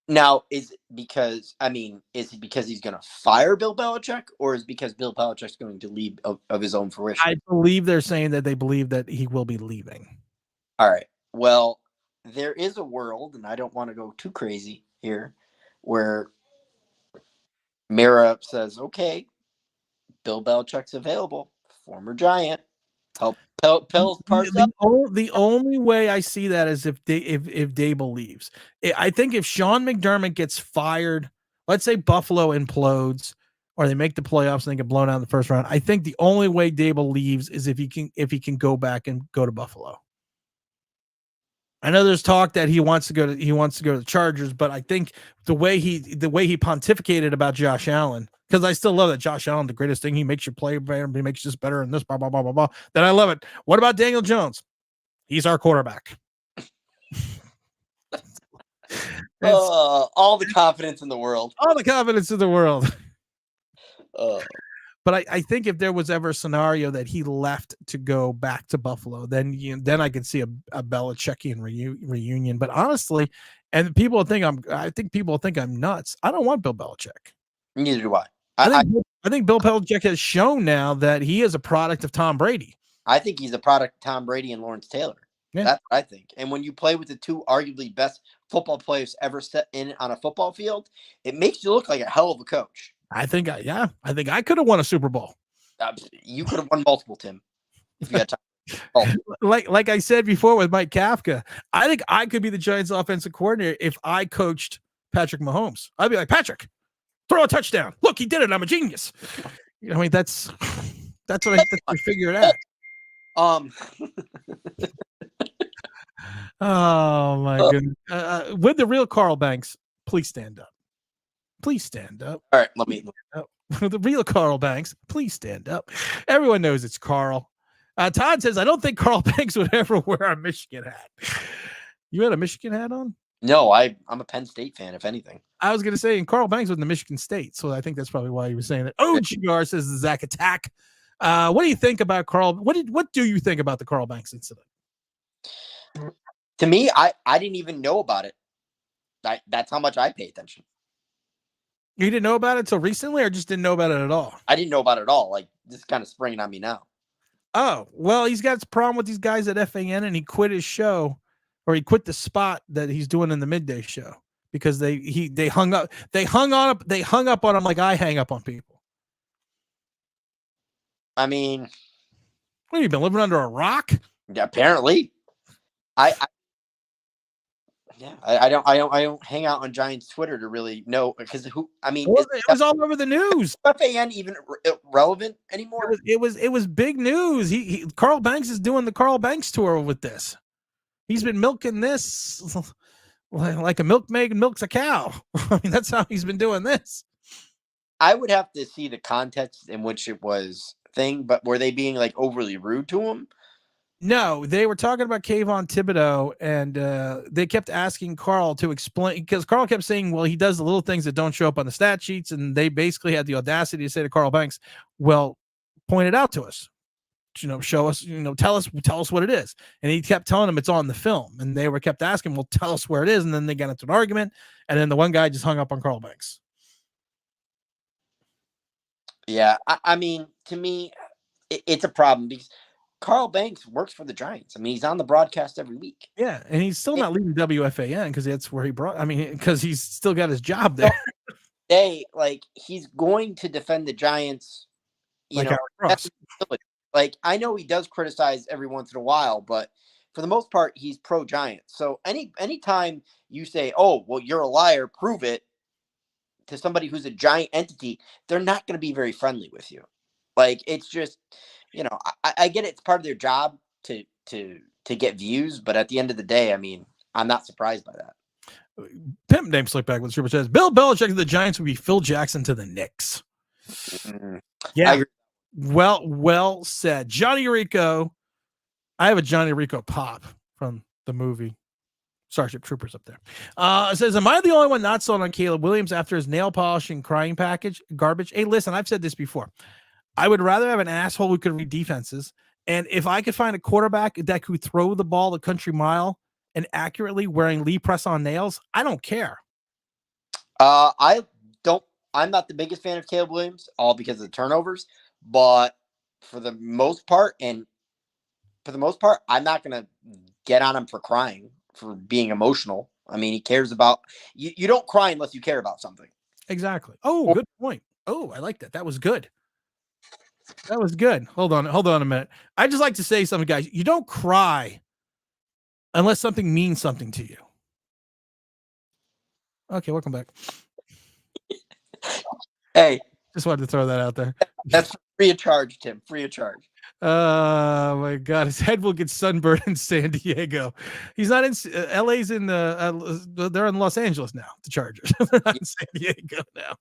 Now, is it because he's going to fire Bill Belichick, or is it because Bill Belichick's going to leave of his own fruition? I believe they're saying that they believe that he will be leaving. All right. Well, there is a world, and I don't want to go too crazy here, where Mira says, okay, Bill Belichick's available, former Giant. Help Pell's parts up. The only way I see that is if Dable leaves. I think if Sean McDermott gets fired, let's say Buffalo implodes or they make the playoffs and they get blown out in the first round. I think the only way Dable leaves is if he can go back and go to Buffalo. I know there's talk that he wants to go to the Chargers, but I think the way he pontificated about Josh Allen, because I still love that Josh Allen, the greatest thing, he makes you play better, he makes you just better, and this blah blah blah blah blah. Then I love it. What about Daniel Jones? He's our quarterback. All the confidence in the world. All the confidence in the world. Oh. But I think if there was ever a scenario that he left to go back to Buffalo, then I could see a Belichickian reunion. But honestly, and I think people think I'm nuts. I don't want Bill Belichick. Neither do I. I think Bill Belichick has shown now that he is a product of Tom Brady. I think he's a product of Tom Brady and Lawrence Taylor. Yeah. That's what I think. And when you play with the two arguably best football players ever set in on a football field, it makes you look like a hell of a coach. I think I could have won a Super Bowl. You could have won multiple, Tim, if you had time. Oh. Like I said before with Mike Kafka, I think I could be the Giants offensive coordinator if I coached Patrick Mahomes. I'd be like, Patrick, throw a touchdown. Look, he did it. I'm a genius. You know, I mean, that's what I figured out. Oh my goodness. With the real Carl Banks, please stand up. Please stand up. All right, let me. The real Carl Banks, please stand up. Everyone knows it's Carl. Todd says, I don't think Carl Banks would ever wear a Michigan hat. You had a Michigan hat on? No, I'm a Penn State fan, if anything. I was going to say, and Carl Banks was in the Michigan State, so I think that's probably why he was saying that. Oh, GR says the Zach attack. What do you think about Carl? What do you think about the Carl Banks incident? To me, I didn't even know about it. That's how much I pay attention. You didn't know about it until recently, or just didn't know about it at all? I didn't know about it at all. Like, this is kind of springing on me now. Oh, well, he's got a problem with these guys at FAN, and he quit his show, or he quit the spot that he's doing in the midday show because they hung up on him like I hang up on people. I mean, what have you been living under a rock? Yeah, apparently. I don't hang out on Giants Twitter to really know because it was all over the news. FAN even relevant anymore? It was big news. Carl Banks is doing the Carl Banks tour with this. He's been milking this like a milkmaid milks a cow. I mean, that's how he's been doing this. I would have to see the context in which it was thing, but were they being like overly rude to him? No, they were talking about Kayvon Thibodeau, and they kept asking Carl to explain because Carl kept saying, well, he does the little things that don't show up on the stat sheets, and they basically had the audacity to say to Carl Banks, well, point it out to us. show us, tell us what it is. And he kept telling them it's on the film, and they were kept asking, well, tell us where it is. And then they got into an argument, and then the one guy just hung up on Carl Banks. Yeah, I mean, to me, it's a problem because Carl Banks works for the Giants. I mean, he's on the broadcast every week. Yeah, and he's still not leaving WFAN because that's where because he's still got his job there. He's going to defend the Giants. Like Howard Ross. Like, I know he does criticize every once in a while, but for the most part, he's pro Giants. So anytime you say, "Oh, well, you're a liar," prove it, to somebody who's a Giant entity, they're not going to be very friendly with you. Like, it's just, I get it. It's part of their job to get views, but at the end of the day, I mean, I'm not surprised by that. Pimp name Slickback with Super says Bill Belichick to the Giants would be Phil Jackson to the Knicks. Mm-hmm. Yeah. Well said. Johnny Rico. I have a Johnny Rico pop from the movie Starship Troopers up there. It says, am I the only one not sold on Caleb Williams after his nail polishing crying package garbage? Hey, listen, I've said this before. I would rather have an asshole who could read defenses. And if I could find a quarterback that could throw the ball the country mile and accurately wearing Lee press-on nails, I don't care. I'm not the biggest fan of Caleb Williams, all because of the turnovers. But for the most part, I'm not going to get on him for crying, for being emotional. I mean, he cares about you. You don't cry unless you care about something. Exactly. Oh, good point. Oh, I like that. That was good. That was good. Hold on a minute. I just like to say something, guys. You don't cry unless something means something to you. Okay, welcome back. Hey, just wanted to throw that out there. That's free of charge, Tim. Free of charge. Oh my God, his head will get sunburned in San Diego. He's not in LA's in they're in Los Angeles now. The Chargers. They're not in San Diego now.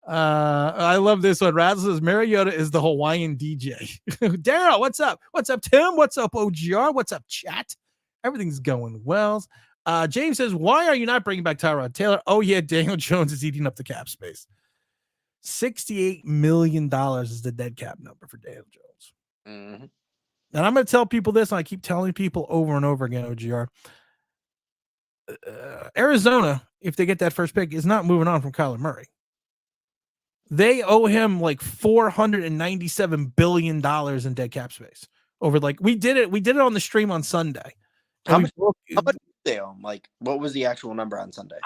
I love this one. Razzle says Mariota is the Hawaiian DJ. Daryl, what's up? What's up, Tim? What's up, OGR? What's up, chat? Everything's going well. James says, why are you not bringing back Tyrod Taylor? Oh yeah, Daniel Jones is eating up the cap space. $68 million is the dead cap number for Daniel Jones. Mm-hmm. And I'm going to tell people this, and I keep telling people over and over again, OGR. Arizona, if they get that first pick, is not moving on from Kyler Murray. They owe him like $497 billion in dead cap space. Over we did it on the stream on Sunday. How much did they owe him? Like, what was the actual number on Sunday?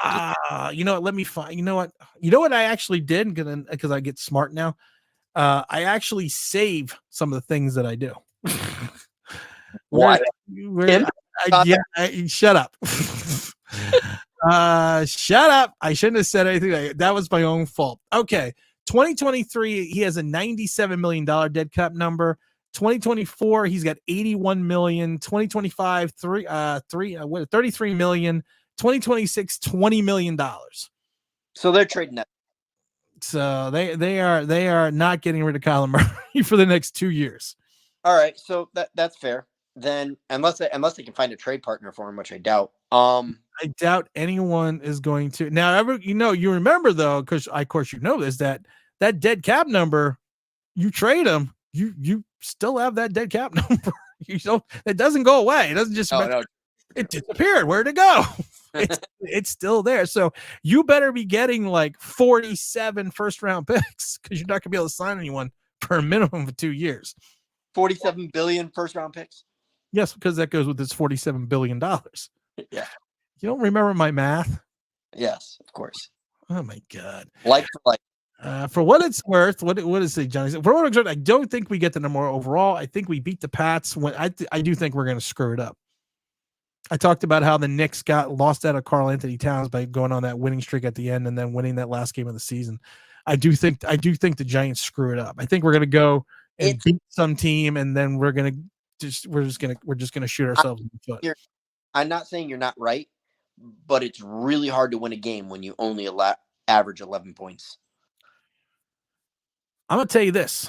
You know what? Let me find. You know what I actually did because I get smart now. I actually save some of the things that I do. What? Shut up. Shut up. I shouldn't have said anything. That was my own fault. Okay. 2023, he has a $97 million dead cap number. 2024, he's got 81 million. 2025, 33 million. 2026, $20 million. So they're trading that. So they are not getting rid of Kyler Murray for the next 2 years. All right, so that's fair. Then unless they can find a trade partner for him, which I doubt. I doubt anyone is going to. Now, you remember though, because of course you know this, that dead cap number, you trade him, you still have that dead cap number. It doesn't go away. It doesn't just it disappeared. Where'd it go? It's still there. So you better be getting like 47 first round picks because you're not gonna be able to sign anyone for a minimum of 2 years. 47 billion first round picks. Yes, because that goes with this $47 billion. Yeah. You don't remember my math? Yes, of course. Oh my God. Like for like. For what it's worth, what is it, Johnny? For what it's worth, I don't think we get the number overall. I think we beat the Pats. When I do think we're going to screw it up. I talked about how the Knicks got lost out of Karl Anthony Towns by going on that winning streak at the end and then winning that last game of the season. I do think the Giants screw it up. I think we're going to go and beat some team, and then we're just gonna shoot ourselves in the foot. I'm not saying you're not right, but it's really hard to win a game when you only average 11 points. I'm gonna tell you this: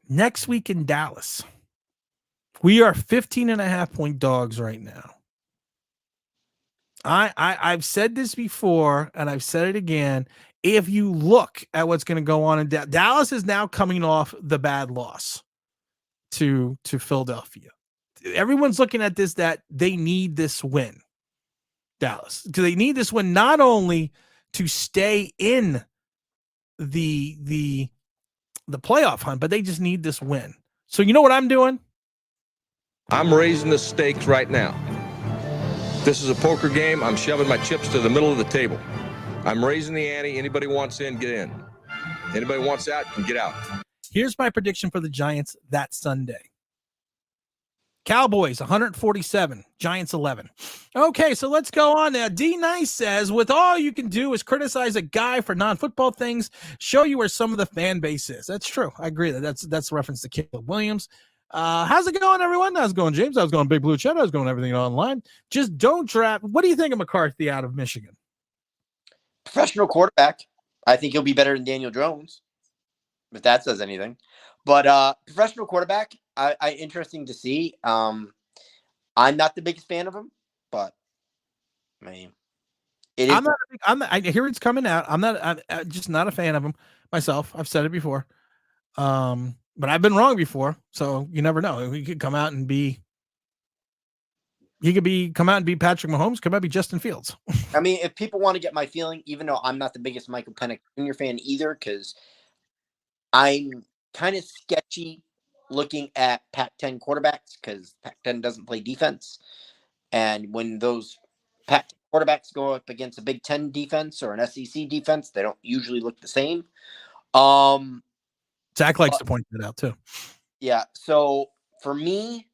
next week in Dallas, we are 15.5-point dogs right now. I've said this before, and I've said it again. If you look at what's going to go on in Dallas is now coming off the bad loss. to Philadelphia. Everyone's looking at this, that they need this win. Dallas. Do they need this win not only to stay in the playoff hunt, but they just need this win. So you know what I'm doing? I'm raising the stakes right now. This is a poker game. I'm shoving my chips to the middle of the table. I'm raising the ante. Anybody wants in, get in. Anybody wants out, can get out. Here's my prediction for the Giants that Sunday. Cowboys 147, Giants 11. Okay, so let's go on now. D Nice says, with all you can do is criticize a guy for non-football things, show you where some of the fan base is. That's true. I agree that's a reference to Caleb Williams. How's it going, everyone? How's it going, James? How's it going, Big Blue Chat? How's it going, everything online? Just don't draft. What do you think of McCarthy out of Michigan? Professional quarterback. I think he'll be better than Daniel Jones, if that says anything. But professional quarterback, I interesting to see. I'm not the biggest fan of him, but I mean, it is. I hear it's coming out. I'm just not a fan of him myself. I've said it before. But I've been wrong before, so you never know. He could come out and be. He could come out and be Patrick Mahomes. Could be Justin Fields. I mean, if people want to get my feeling, even though I'm not the biggest Michael Penix Jr. fan either, because I'm kind of sketchy looking at Pac-10 quarterbacks because Pac-10 doesn't play defense, and when those Pac-10 quarterbacks go up against a Big Ten defense or an SEC defense, they don't usually look the same. Zach likes to point that out too. Yeah. So for me,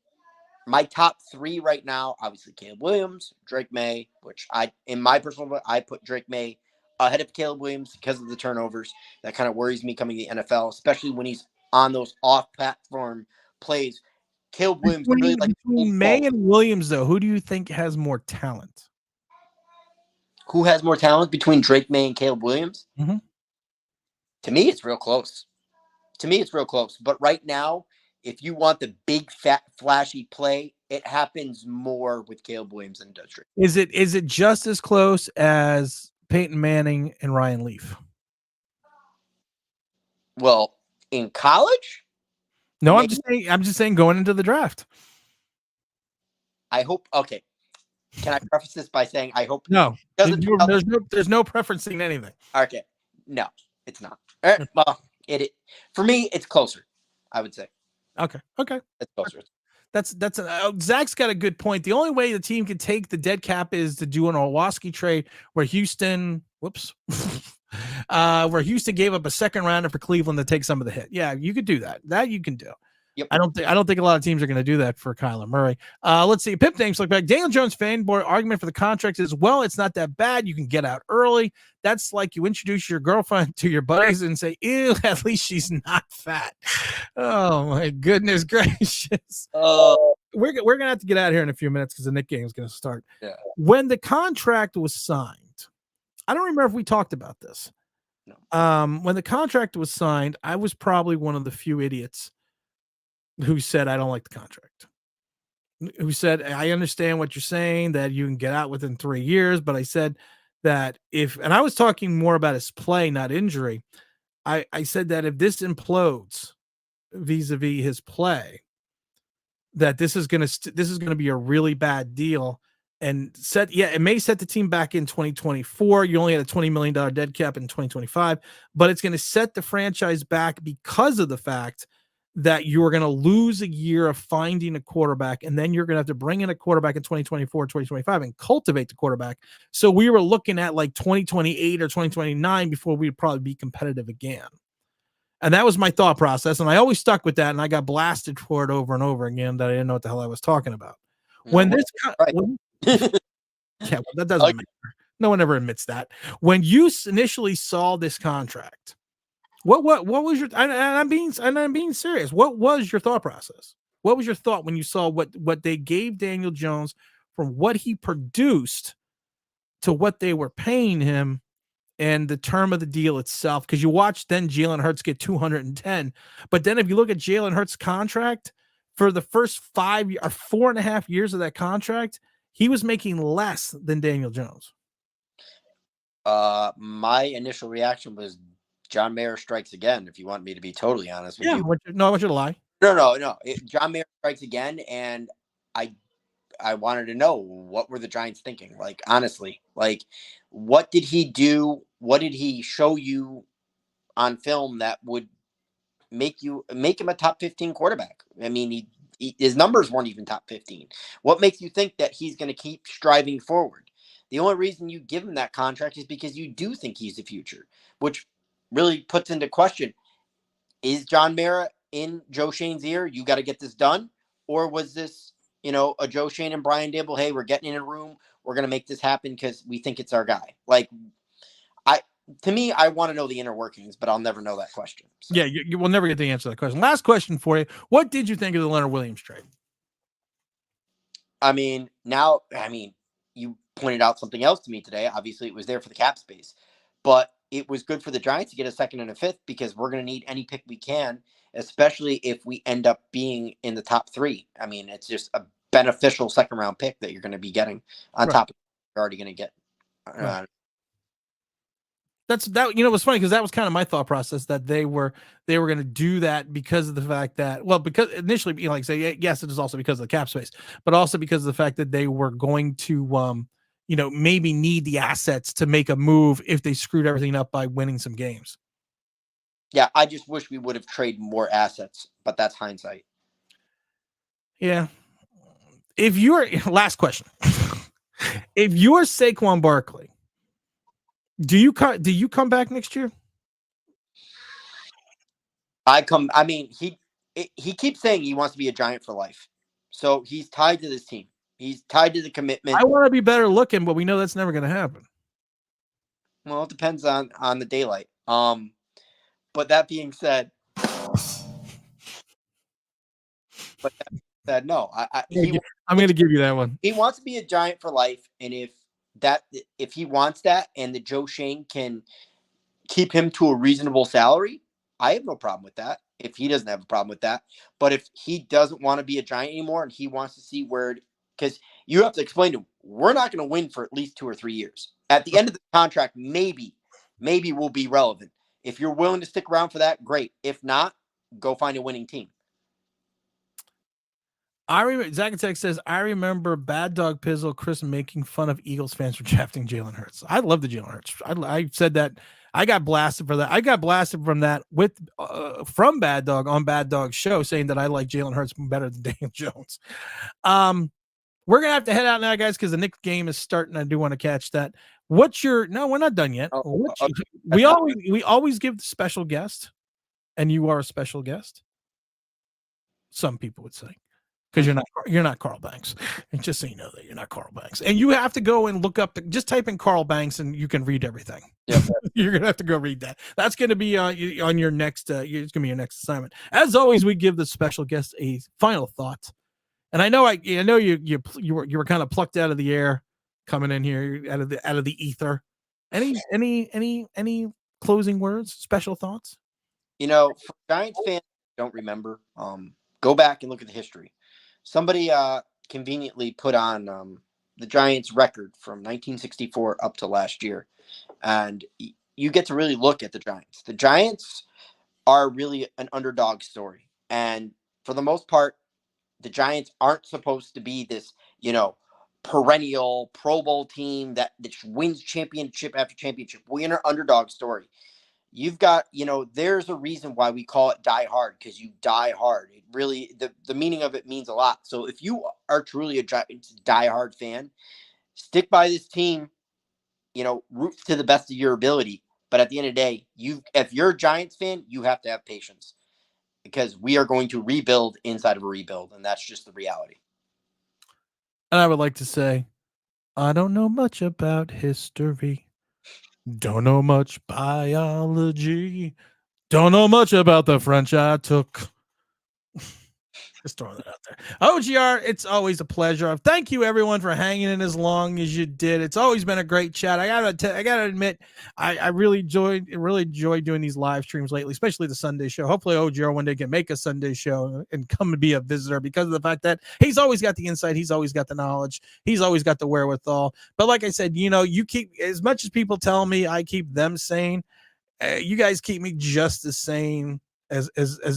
my top three right now, obviously Caleb Williams, Drake May, which in my personal, I put Drake May ahead of Caleb Williams because of the turnovers. That kind of worries me coming to the NFL, especially when he's on those off-platform plays. Caleb Williams really like between May and Williams, though. Who do you think has more talent? Who has more talent between Drake May and Caleb Williams? Mm-hmm. To me, it's real close. But right now, if you want the big, fat, flashy play, it happens more with Caleb Williams than does Drake. Is it just as close as Peyton Manning and Ryan Leaf? Well, in college? No, maybe. I'm just saying going into the draft. I hope. Okay. Can I preface this by saying I hope? No. There's no preferencing anything. Okay. No, it's not. Well, for me, it's closer, I would say. Okay. It's closer. Zach's got a good point. The only way the team can take the dead cap is to do an Olszewski trade where Houston gave up a second rounder for Cleveland to take some of the hit. Yeah, you could do that. That you can do. Yep. I don't think a lot of teams are going to do that for Kyler Murray. Let's see. Pip names look back. Daniel Jones fanboy argument for the contract is, well, it's not that bad. You can get out early. That's like you introduce your girlfriend to your buddies and say, ew, at least she's not fat. Oh my goodness gracious. We're going to have to get out of here in a few minutes because the Knick game is going to start. Yeah. When the contract was signed, I don't remember if we talked about this. No. When the contract was signed, I was probably one of the few idiots who said, I don't like the contract. Who said, I understand what you're saying, that you can get out within 3 years. But I said that and I was talking more about his play, not injury. I said that if this implodes vis-a-vis his play, that this is going to be a really bad deal. And it may set the team back in 2024. You only had a $20 million dead cap in 2025, but it's going to set the franchise back because of the fact that you're going to lose a year of finding a quarterback, and then you're going to have to bring in a quarterback in 2024, 2025 and cultivate the quarterback. So we were looking at like 2028 or 2029 before we'd probably be competitive again. And that was my thought process. And I always stuck with that. And I got blasted for it over and over again that I didn't know what the hell I was talking about. That doesn't matter. No one ever admits that. When you initially saw this contract, what was your, and I'm being serious. What was your thought process? What was your thought when you saw what they gave Daniel Jones from what he produced to what they were paying him and the term of the deal itself? Because you watched then Jalen Hurts get 210, but then if you look at Jalen Hurts' contract for the first 4.5 years of that contract, he was making less than Daniel Jones. My initial reaction was John Mayer strikes again, if you want me to be totally honest with you. I want you to lie. No. John Mayer strikes again, and I wanted to know, what were the Giants thinking? Like, honestly, like, what did he do? What did he show you on film that would make him a top 15 quarterback? I mean, his numbers weren't even top 15. What makes you think that he's going to keep striving forward? The only reason you give him that contract is because you do think he's the future, which really puts into question, is John Mara in Joe Shane's ear? You got to get this done. Or was this, a Joe Shane and Brian Dable, hey, we're getting in a room, we're going to make this happen because we think it's our guy? Like, to me, I want to know the inner workings, but I'll never know that question. So. Yeah, you will never get the answer to that question. Last question for you. What did you think of the Leonard Williams trade? I mean, you pointed out something else to me today. Obviously, it was there for the cap space, but it was good for the Giants to get a second and a fifth, because we're going to need any pick we can, especially if we end up being in the top 3. I mean, it's just a beneficial second round pick that you're going to be getting on top of what you're already going to get. That's that. It was funny because that was kind of my thought process, that they were going to do that because of the fact that, because initially, like say, yes, it is also because of the cap space, but also because of the fact that they were going to, maybe need the assets to make a move if they screwed everything up by winning some games. Yeah, I just wish we would have traded more assets, but that's hindsight. Yeah. If you're last question, if you're Saquon Barkley, do you come back next year? He keeps saying he wants to be a Giant for life. So he's tied to this team. He's tied to the commitment. I want to be better looking, but we know that's never going to happen. Well, it depends on the daylight. But that being said, no. I'm going to give you that one. He wants to be a Giant for life, and if he wants that, and the Joe Shane can keep him to a reasonable salary, I have no problem with that. If he doesn't have a problem with that, but if he doesn't want to be a Giant anymore and he wants to see because you have to explain to him, we're not going to win for at least 2 or 3 years. At the end of the contract, maybe we'll be relevant. If you're willing to stick around for that, great. If not, go find a winning team. Zagatech says, I remember Bad Dog Pizzle Chris making fun of Eagles fans for drafting Jalen Hurts. I love the Jalen Hurts. I said that. I got blasted for that. I got blasted from that from Bad Dog on Bad Dog's show, saying that I like Jalen Hurts better than Daniel Jones. We're gonna have to head out now, guys, because the Knicks game is starting. I do want to catch that. No, we're not done yet. We always give the special guest, and you are a special guest. Some people would say. Because you're not Carl Banks, and just so you know that you're not Carl Banks, and you have to go and look up. Just type in Carl Banks, and you can read everything. Yeah, you're gonna have to go read that. That's gonna be on your next. It's gonna be your next assignment. As always, we give the special guest a final thought, and I know you were kind of plucked out of the air coming in here out of the ether. Any closing words? Special thoughts? For Giants fans who don't remember, go back and look at the history. Somebody conveniently put on the Giants record from 1964 up to last year. And you get to really look at the Giants. The Giants are really an underdog story. And for the most part, the Giants aren't supposed to be this, perennial Pro Bowl team that wins championship after championship. We're an underdog story. You've got, there's a reason why we call it die hard, because you die hard. It really, the meaning of it means a lot. So if you are truly a die hard fan, stick by this team, root to the best of your ability. But at the end of the day, if you're a Giants fan, you have to have patience, because we are going to rebuild inside of a rebuild. And that's just the reality. And I would like to say, I don't know much about history. Don't know much biology. Don't know much about the French I took. Just throwing that out there. OGR, it's always a pleasure. Thank you, everyone, for hanging in as long as you did. It's always been a great chat. I gotta admit, I really enjoy doing these live streams lately, especially the Sunday show. Hopefully, OGR one day can make a Sunday show and come and be a visitor, because of the fact that he's always got the insight, he's always got the knowledge, he's always got the wherewithal. But like I said, you keep, as much as people tell me I keep them sane, you guys keep me just as sane as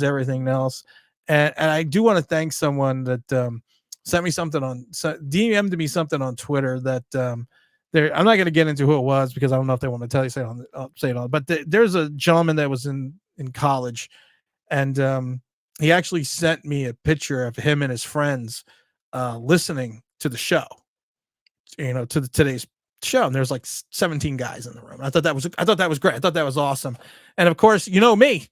everything else. And I do want to thank someone that sent me something DM'd me something on Twitter that I'm not going to get into who it was because I don't know if they want to say it on. But there's a gentleman that was in college, and he actually sent me a picture of him and his friends listening to the show, to today's show, and there's like 17 guys in the room. I thought that was great. I thought that was awesome. And of course, me,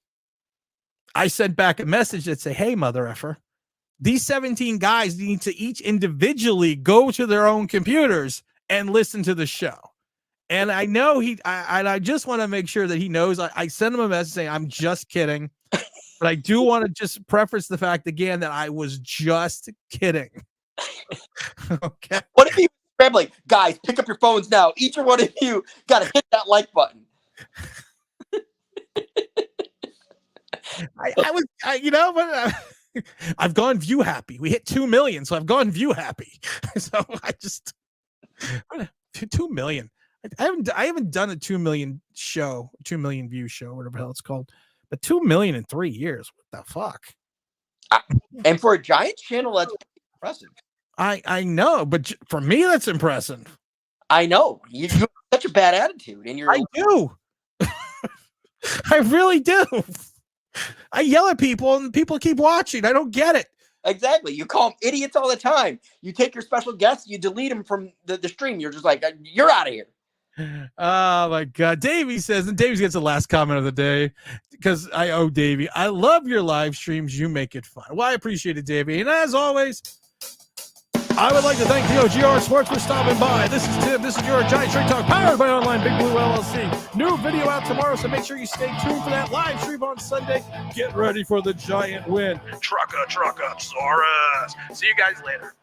I sent back a message that say, "Hey, mother effer, these 17 guys need to each individually go to their own computers and listen to the show." And I know I just want to make sure that he knows. I sent him a message saying, "I'm just kidding," but I do want to just preface the fact again that I was just kidding. Okay. What if he was scrambling? Guys, pick up your phones now. Each one of you got to hit that like button. I've gone view happy. We hit 2 million, so I've gone view happy. So 2 million. I haven't done a 2 million view show, whatever the hell it's called. But 2 million in 3 years. What the fuck? And for a Giants channel, that's impressive. I know, but for me, that's impressive. I know. You have such a bad attitude, and I do. I really do. I yell at people, and people keep watching. I don't get it. Exactly. You call them idiots all the time. You take your special guests, you delete them from the stream. You're just like, you're out of here. Oh my God. Davey says, and Davey gets the last comment of the day because I owe Davey. "I love your live streams. You make it fun." Well, I appreciate it, Davey. And as always, I would like to thank the OGR Sports for stopping by. This is Tim. This is your Giant Straight Talk powered by Online Big Blue LLC. New video out tomorrow, so make sure you stay tuned for that live stream on Sunday. Get ready for the giant win. Trucka, Saurus. See you guys later.